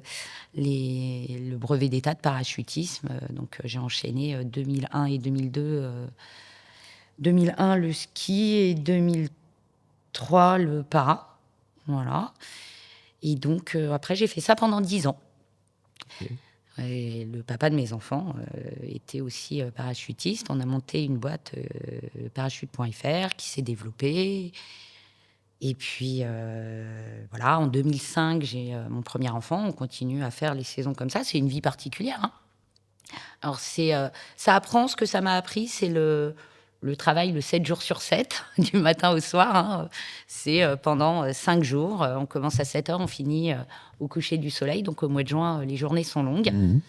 brevet d'état de parachutisme. Donc, j'ai enchaîné 2001 et 2002. 2001, le ski et 2003, le para. Voilà. Et donc, après, j'ai fait ça pendant 10 ans. Ok. Et le papa de mes enfants était aussi parachutiste. On a monté une boîte parachute.fr qui s'est développée. Et puis, voilà, en 2005, j'ai mon premier enfant. On continue à faire les saisons comme ça. C'est une vie particulière, hein. Alors, ça apprend ce que ça m'a appris, c'est le travail le 7 jours sur 7, du matin au soir, hein. C'est pendant 5 jours. On commence à 7 heures, on finit au coucher du soleil. Donc, au mois de juin, les journées sont longues. Mhm.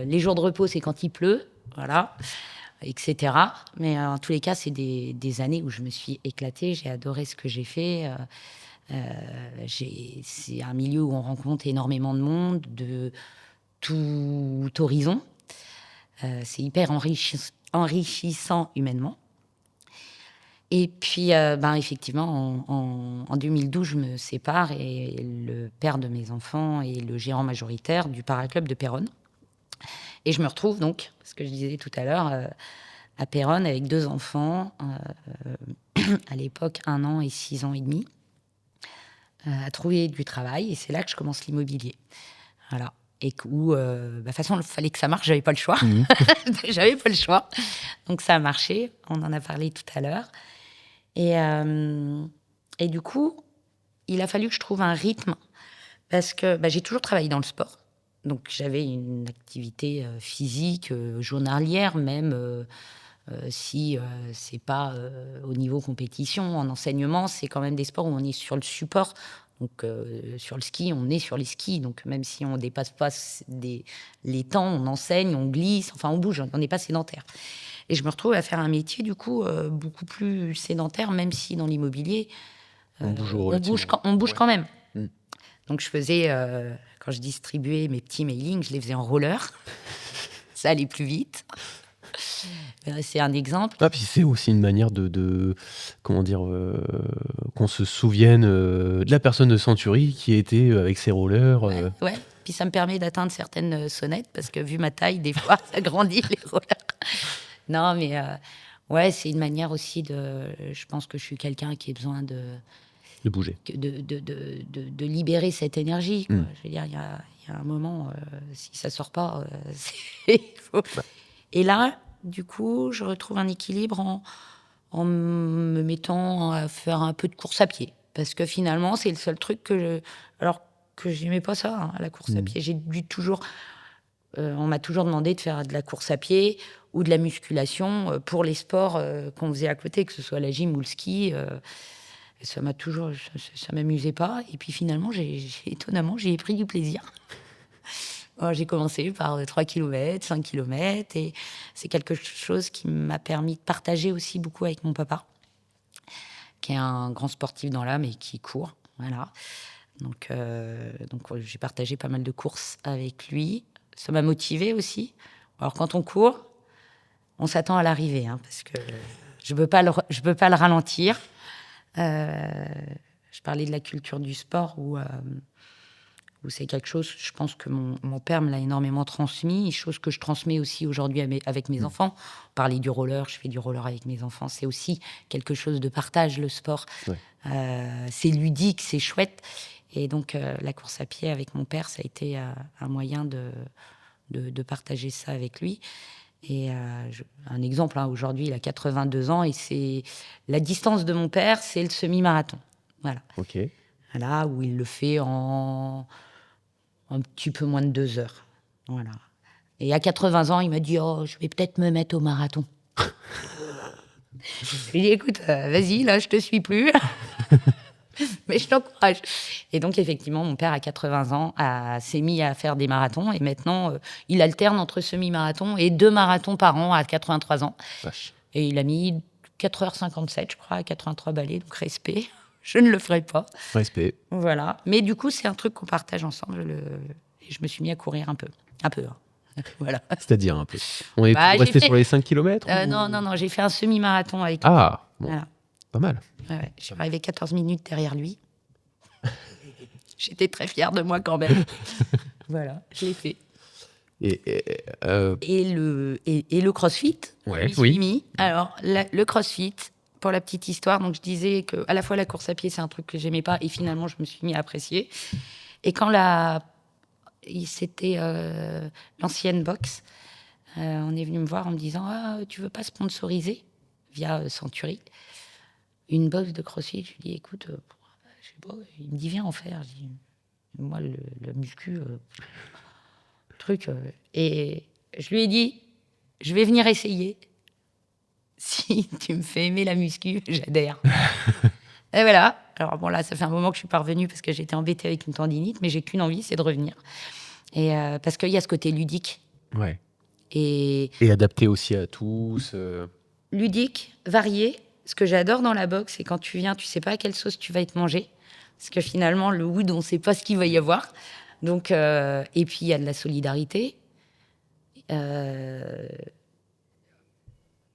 Les jours de repos, c'est quand il pleut, voilà, etc. Mais en tous les cas, c'est des années où je me suis éclatée. J'ai adoré ce que j'ai fait. C'est un milieu où on rencontre énormément de monde, de tout horizon. C'est hyper enrichissant humainement. Et puis, effectivement, en 2012, je me sépare et le père de mes enfants est le gérant majoritaire du Paraclub de Péronne. Et je me retrouve donc, ce que je disais tout à l'heure, à Péronne avec 2 enfants, à l'époque 1 an et 6 ans et demi, à trouver du travail. Et c'est là que je commence l'immobilier. Voilà. Et où, de toute façon, il fallait que ça marche, j'avais pas le choix. Mhm. J'avais pas le choix. Donc ça a marché, on en a parlé tout à l'heure. Et du coup, il a fallu que je trouve un rythme parce que j'ai toujours travaillé dans le sport. Donc j'avais une activité physique, journalière même, si c'est pas au niveau compétition. En enseignement, c'est quand même des sports où on est sur le support. Donc sur le ski, on est sur les skis. Donc même si on dépasse pas les temps, on enseigne, on glisse, enfin on bouge, on n'est pas sédentaire. Et je me retrouve à faire un métier du coup beaucoup plus sédentaire, même si dans l'immobilier, On bouge on bouge relativement. quand même. Mm. Donc je faisais, quand je distribuais mes petits mailings, je les faisais en roller. Ça allait plus vite. C'est un exemple. Ah, puis c'est aussi une manière comment dire, qu'on se souvienne de la personne de Century qui était avec ses rollers. Ouais. Puis ça me permet d'atteindre certaines sonnettes parce que vu ma taille, des fois, ça grandit les rollers. Non, mais ouais, c'est une manière aussi de. Je pense que je suis quelqu'un qui a besoin de bouger. de libérer cette énergie, quoi. Je veux dire, il y a un moment, si ça sort pas, faut. Et là, du coup, je retrouve un équilibre en me mettant à faire un peu de course à pied. Parce que finalement, c'est le seul truc alors que j'aimais pas ça, hein, la course à pied. J'ai dû toujours. On m'a toujours demandé de faire de la course à pied ou de la musculation pour les sports qu'on faisait à côté, que ce soit la gym ou le ski. Ça m'amusait pas. Et puis finalement, étonnamment, j'ai pris du plaisir. Alors, j'ai commencé par 3 km, 5 km. Et c'est quelque chose qui m'a permis de partager aussi beaucoup avec mon papa, qui est un grand sportif dans l'âme et qui court. Voilà. Donc j'ai partagé pas mal de courses avec lui. Ça m'a motivée aussi. Alors, quand on court, on s'attend à l'arrivée, hein, parce que je peux pas le ralentir. Je parlais de la culture du sport où c'est quelque chose, je pense que mon père me l'a énormément transmis, chose que je transmets aussi aujourd'hui avec mes enfants. On parlait du roller, je fais du roller avec mes enfants. C'est aussi quelque chose de partage, le sport. Ouais. C'est ludique, c'est chouette. Et donc, la course à pied avec mon père, ça a été un moyen de partager ça avec lui. Et un exemple, hein, aujourd'hui, il a 82 ans et c'est la distance de mon père, c'est le semi-marathon. Voilà. Ok. Voilà, où il le fait en un petit peu moins de 2 heures. Voilà. Et à 80 ans, il m'a dit « Oh, je vais peut-être me mettre au marathon. » Je lui ai dit « Écoute, vas-y, là, je te suis plus. » Mais je t'encourage. Et donc, effectivement, mon père, à 80 ans, s'est mis à faire des marathons. Et maintenant, il alterne entre semi-marathon et 2 marathons par an à 83 ans. Vache. Et il a mis 4h57, je crois, à 83 balais. Donc, respect. Je ne le ferai pas. Respect. Voilà. Mais du coup, c'est un truc qu'on partage ensemble. Et je me suis mis à courir un peu. Un peu. Hein. Voilà. C'est-à-dire un peu. On est resté sur les 5 km Non. J'ai fait un semi-marathon avec lui. Ah, bon. Voilà. Pas mal. Ouais, je suis arrivée 14 minutes derrière lui. J'étais très fière de moi quand même. Voilà, je l'ai fait. Et le crossfit, ouais, je m'y suis mis. Alors, le crossfit, pour la petite histoire, donc je disais qu'à la fois la course à pied, c'est un truc que j'aimais pas, et finalement, je me suis mis à apprécier. Et quand C'était l'ancienne boxe. On est venu me voir en me disant ah, tu veux pas sponsoriser via Century une boxe de CrossFit. Je lui dis écoute, je sais pas. Il me dit viens en faire. Je dis, moi le muscu, truc. Et je lui ai dit je vais venir essayer. Si tu me fais aimer la muscu, j'adhère. Et voilà. Alors bon là, ça fait un moment que je suis pas revenue parce que j'étais embêtée avec une tendinite, mais j'ai qu'une envie, c'est de revenir. Et parce qu'il y a ce côté ludique. Ouais. Et Et adapté aussi à tous. ludique, varié. Ce que j'adore dans la boxe, c'est quand tu viens, tu sais pas à quelle sauce tu vas être mangé. Parce que finalement, le wood, on sait pas ce qu'il va y avoir. Donc, et puis, il y a de la solidarité. Euh,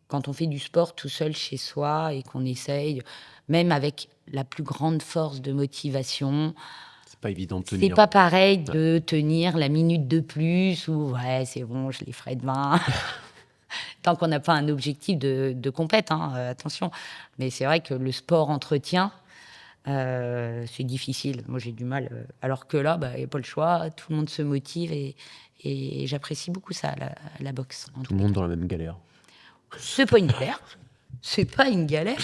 Quand on fait du sport tout seul chez soi et qu'on essaye, même avec la plus grande force de motivation, C'est pas évident de c'est tenir. pas pareil de tenir la minute de plus ou ouais, c'est bon, je les ferai demain. Tant qu'on n'a pas un objectif de compète, hein, attention. Mais c'est vrai que le sport entretien, c'est difficile. Moi, j'ai du mal. Alors que là, il n'y a pas le choix. Tout le monde se motive et j'apprécie beaucoup ça, la boxe. En Tout tout le monde cas. dans la même galère. C'est pas une galère. C'est pas une galère.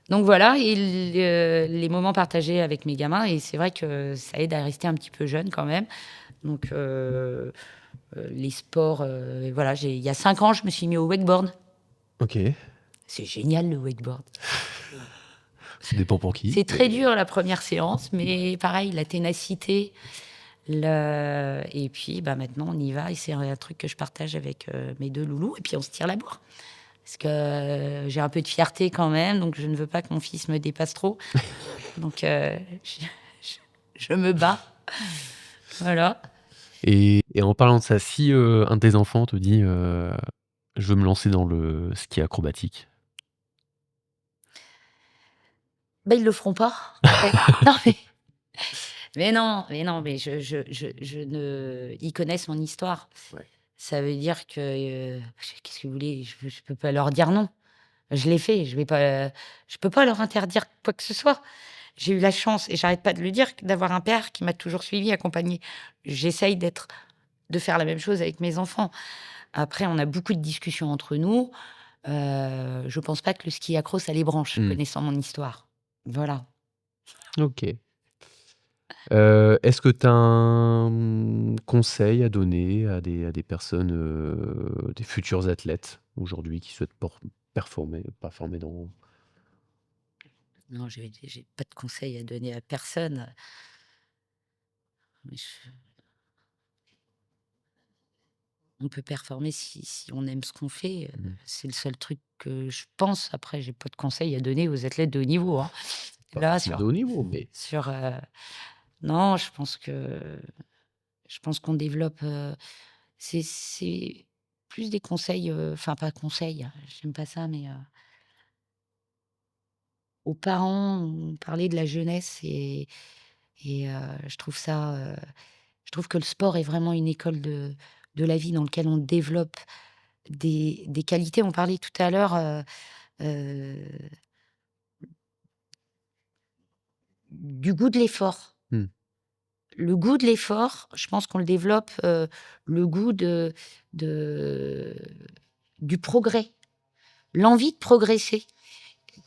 Donc voilà, et les moments partagés avec mes gamins, et c'est vrai que ça aide à rester un petit peu jeune quand même. Donc les sports, voilà, il y a 5 ans, je me suis mis au wakeboard. Ok. C'est génial le wakeboard. Ça dépend pour qui. C'est très dur la première séance, mais pareil, la ténacité. Et puis maintenant, on y va, et c'est un truc que je partage avec mes 2 loulous, et puis on se tire la bourre. Parce que j'ai un peu de fierté quand même, donc je ne veux pas que mon fils me dépasse trop. Donc je me bats. Voilà. Et en parlant de ça, si un de tes enfants te dit je veux me lancer dans le ski acrobatique. Ils le feront pas. Non, mais je ne. Ils connaissent mon histoire. Ouais. Ça veut dire que qu'est-ce que vous voulez, je peux pas leur dire non. Je l'ai fait. Je peux pas leur interdire quoi que ce soit. J'ai eu la chance, et j'arrête pas de le dire, d'avoir un père qui m'a toujours suivi, accompagné. J'essaye de faire la même chose avec mes enfants. Après, on a beaucoup de discussions entre nous. Je pense pas que le ski accro, ça les branche, connaissant mon histoire. Voilà. Ok. Est-ce que tu as un conseil à donner à des personnes, des futurs athlètes aujourd'hui qui souhaitent performer dans. Non, j'ai pas de conseils à donner à personne. Mais on peut performer si on aime ce qu'on fait. C'est le seul truc que je pense. Après, j'ai pas de conseils à donner aux athlètes de haut niveau, hein. Pas Là, forcément de haut niveau, mais non, je pense qu'on développe. C'est plus des conseils, enfin pas conseils, j'aime pas ça, mais aux parents, on parlait de la jeunesse, et je trouve que le sport est vraiment une école de la vie dans lequel on développe des qualités. On parlait tout à l'heure, heu, du goût de l'effort. Mmh. Le goût de l'effort, je pense qu'on le développe, le goût de du progrès, l'envie de progresser.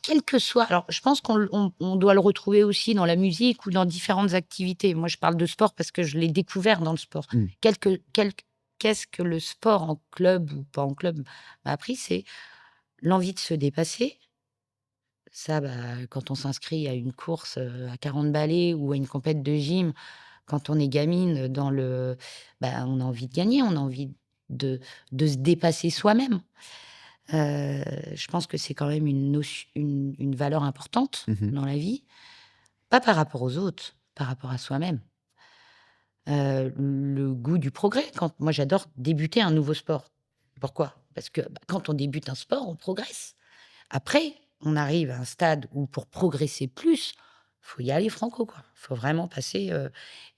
Quel que soit, alors je pense qu'on doit le retrouver aussi dans la musique ou dans différentes activités. Moi, je parle de sport parce que je l'ai découvert dans le sport. Qu'est-ce que le sport en club ou pas en club m'a appris? C'est l'envie de se dépasser. Ça, quand on s'inscrit à une course, à 40 balais ou à une compète de gym, quand on est gamine on a envie de gagner, on a envie de se dépasser soi-même. Je pense que c'est quand même une valeur importante dans la vie, pas par rapport aux autres, par rapport à soi-même. Le goût du progrès. Moi, j'adore débuter un nouveau sport. Pourquoi? Parce que quand on débute un sport, on progresse. Après, on arrive à un stade où pour progresser plus, faut y aller franco, quoi. Faut vraiment passer.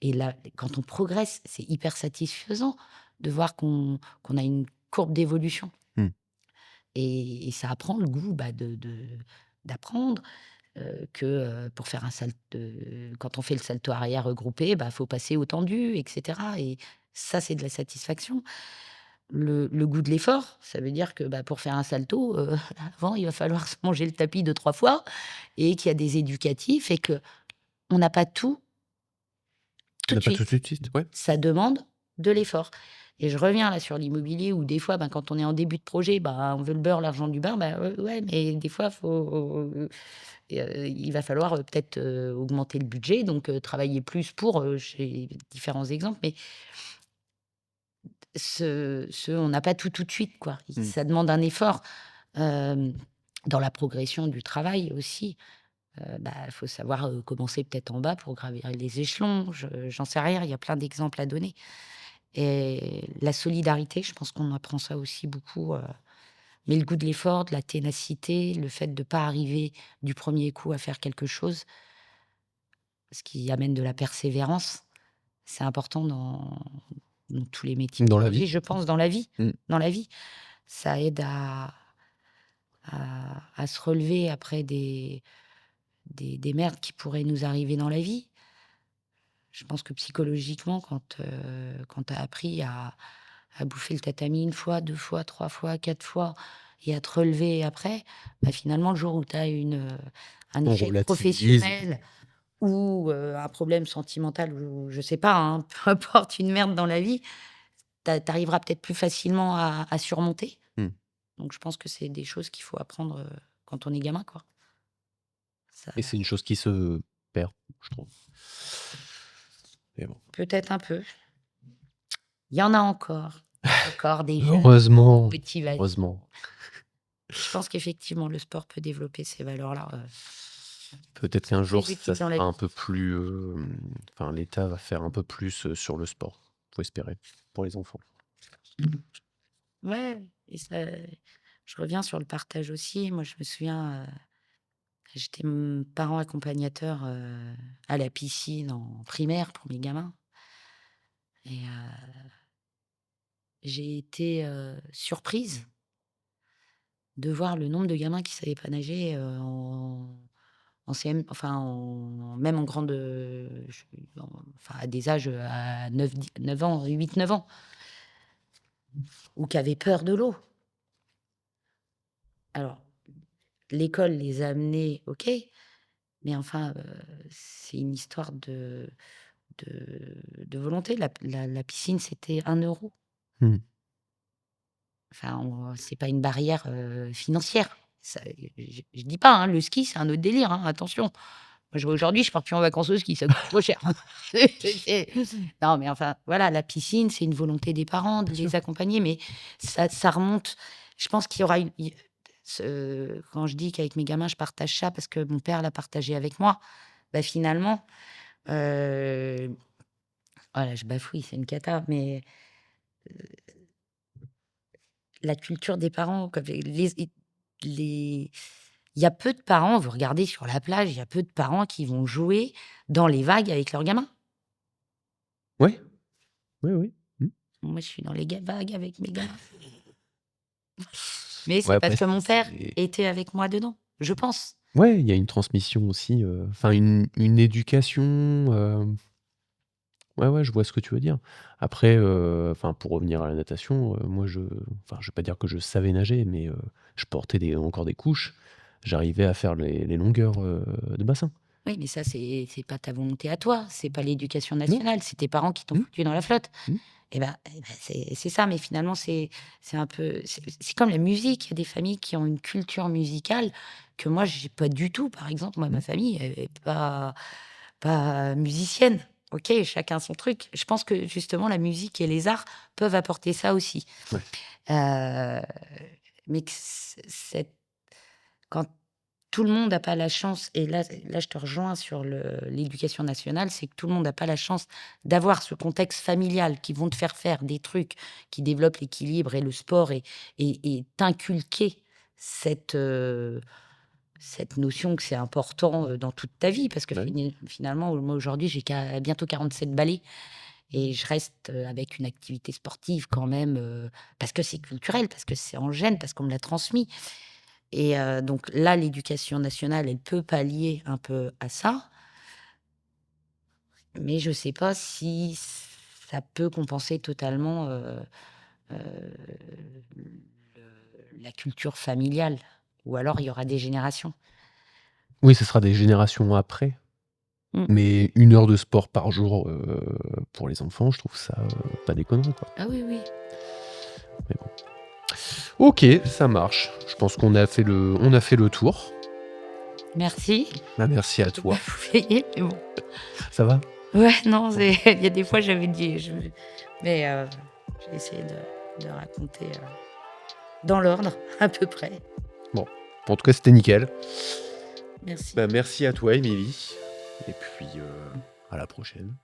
Et là, quand on progresse, c'est hyper satisfaisant de voir qu'on a une courbe d'évolution. Mmh. Et ça apprend le goût d'apprendre. pour faire quand on fait le salto arrière regroupé, bah, faut passer au tendu, et cetera, et ça, c'est de la satisfaction. Le goût de l'effort, ça veut dire que, bah, pour faire un salto, avant, il va falloir se manger le tapis 2-3 fois, et qu'il y a des éducatifs, et qu'on n'a pas On tout n'a de pas tout suite. de suite, ouais. Ça demande de l'effort, et je reviens là sur l'immobilier où des fois, ben, quand on est en début de projet, bah, on veut le beurre, l'argent du beurre, bah, ouais, mais des fois, il va falloir, peut-être, augmenter le budget, donc travailler plus pour, j'ai différents exemples, mais on n'a pas tout de suite, quoi. Mmh. Ça demande un effort, hem, dans la progression du travail aussi. Bah, il faut savoir, commencer peut-être en bas pour gravir les échelons, j'en sais rien, il y a plein d'exemples à donner, et la solidarité, je pense qu'on apprend ça aussi beaucoup, mais le goût de l'effort, de la ténacité, le fait de pas arriver du premier coup à faire quelque chose, ce qui amène de la persévérance, c'est important dans tous les métiers Dans la aujourd'hui, vie. je pense, dans la vie. Mmh. Dans la vie, ça aide à se relever après des merdes qui pourraient nous arriver dans la vie. Je pense que psychologiquement, quand tu as appris à bouffer le tatami 1 fois, 2 fois, 3 fois, 4 fois, et à te relever après, bah, finalement, le jour où tu as un On échec relativise. professionnel ou un problème sentimental, ou je sais pas, hein, peu importe, une merde dans la vie, tu arriveras peut-être plus facilement à surmonter. Mmh. Donc je pense que c'est des choses qu'il faut apprendre, quand on est gamin, quoi. Ça Et c'est une chose qui se perd, je trouve. Mais bon. peut-être un peu. Il y en a encore des jeunes Heureusement, motivation. heureusement. Je pense qu'effectivement, le sport peut développer ces valeurs-là, Peut-être qu'un jour, très ça utiles dans la sera un vie. peu plus, enfin, l'État va faire un peu plus, sur le sport. Faut espérer, pour les enfants. Ouais, et ça, je reviens sur le partage aussi. Moi, je me souviens, j'étais, parent accompagnateur, à la piscine en primaire pour mes gamins, et j'ai été, surprise de voir le nombre de gamins qui savaient pas nager, en CM, enfin, même en grande, enfin, à des âges, à 9 ans, 8-9 ans, ou qui avaient peur de l'eau. Alors, l'école les a amenés, OK, mais enfin, c'est une histoire de volonté. La piscine, c'était 1 €. Mmh. Enfin, c'est pas une barrière, financière. Ça, je dis pas, hein, le ski, c'est un autre délire, hein, attention. Moi, je vois aujourd'hui, je pars plus en vacances au ski, ça coûte trop cher. Non, mais enfin, voilà, la piscine, c'est une volonté des parents de Bien sûr. les accompagner, mais ça remonte. Je pense qu'il y aura quand je dis qu'avec mes gamins, je partage ça parce que mon père l'a partagé avec moi, bah, finalement, heu, voilà, je bafouille, c'est une cata, mais la culture des parents, comme les il y a peu de parents, vous regardez sur la plage, il y a peu de parents qui vont jouer dans les vagues avec leurs gamins. Ouais. Oui, oui. Mmh. Moi, je suis dans les vagues avec mes gamins. Mais Ouais, c'est parce après que mon père c'est était avec moi dedans, je pense. ouais, il y a une transmission aussi, enfin une éducation, ouais, ouais, je vois ce que tu veux dire. Après, enfin, pour revenir à la natation, moi, enfin, je vais pas dire que je savais nager, mais je portais encore des couches. J'arrivais à faire les longueurs, de bassin. Oui, mais ça, c'est pas ta volonté à toi, c'est pas l'éducation Non? nationale, c'est tes parents qui t'ont Mmh, foutu dans la flotte. mmh, Et ben, c'est ça, mais finalement, c'est un peu c'est comme la musique. Il y a des familles qui ont une culture musicale que moi, j'ai pas du tout. Par exemple, moi, ma mmh. famille, elle est pas musicienne. OK, chacun son truc. Je pense que justement, la musique et les arts peuvent apporter ça aussi. Ouais. Heu, mais que quand tout le monde n'a pas la chance, et là je te rejoins sur l'éducation nationale, c'est que tout le monde n'a pas la chance d'avoir ce contexte familial qui vont te faire des trucs qui développent l'équilibre et le sport, et t'inculquer cette, cette notion que c'est important, dans toute ta vie, parce que Bah oui. finalement, moi aujourd'hui, j'ai bientôt 47 balais, et je reste, avec une activité sportive quand même, parce que c'est culturel, parce que c'est en gène, parce qu'on me l'a transmis. Et donc là, l'éducation nationale, elle peut pallier un peu à ça, mais je sais pas si ça peut compenser totalement, heu, la culture familiale ou alors il y aura des générations. Oui, ce sera des générations après, Mmh. mais 1 heure de sport par jour, pour les enfants, je trouve ça, pas déconnant, quoi. Ah oui, oui. Mais bon. OK, ça marche. Je pense on a fait le tour. Merci. Bah, merci à J'ai pas toi. bouffé, mais bon. Ça va? Ouais, non, c'est il y a des fois, j'avais dit mais j'ai essayé de raconter, dans l'ordre, à peu près. Bon. En tout cas, c'était nickel. Merci. Bah, merci à toi, Émilie, et puis, à la prochaine.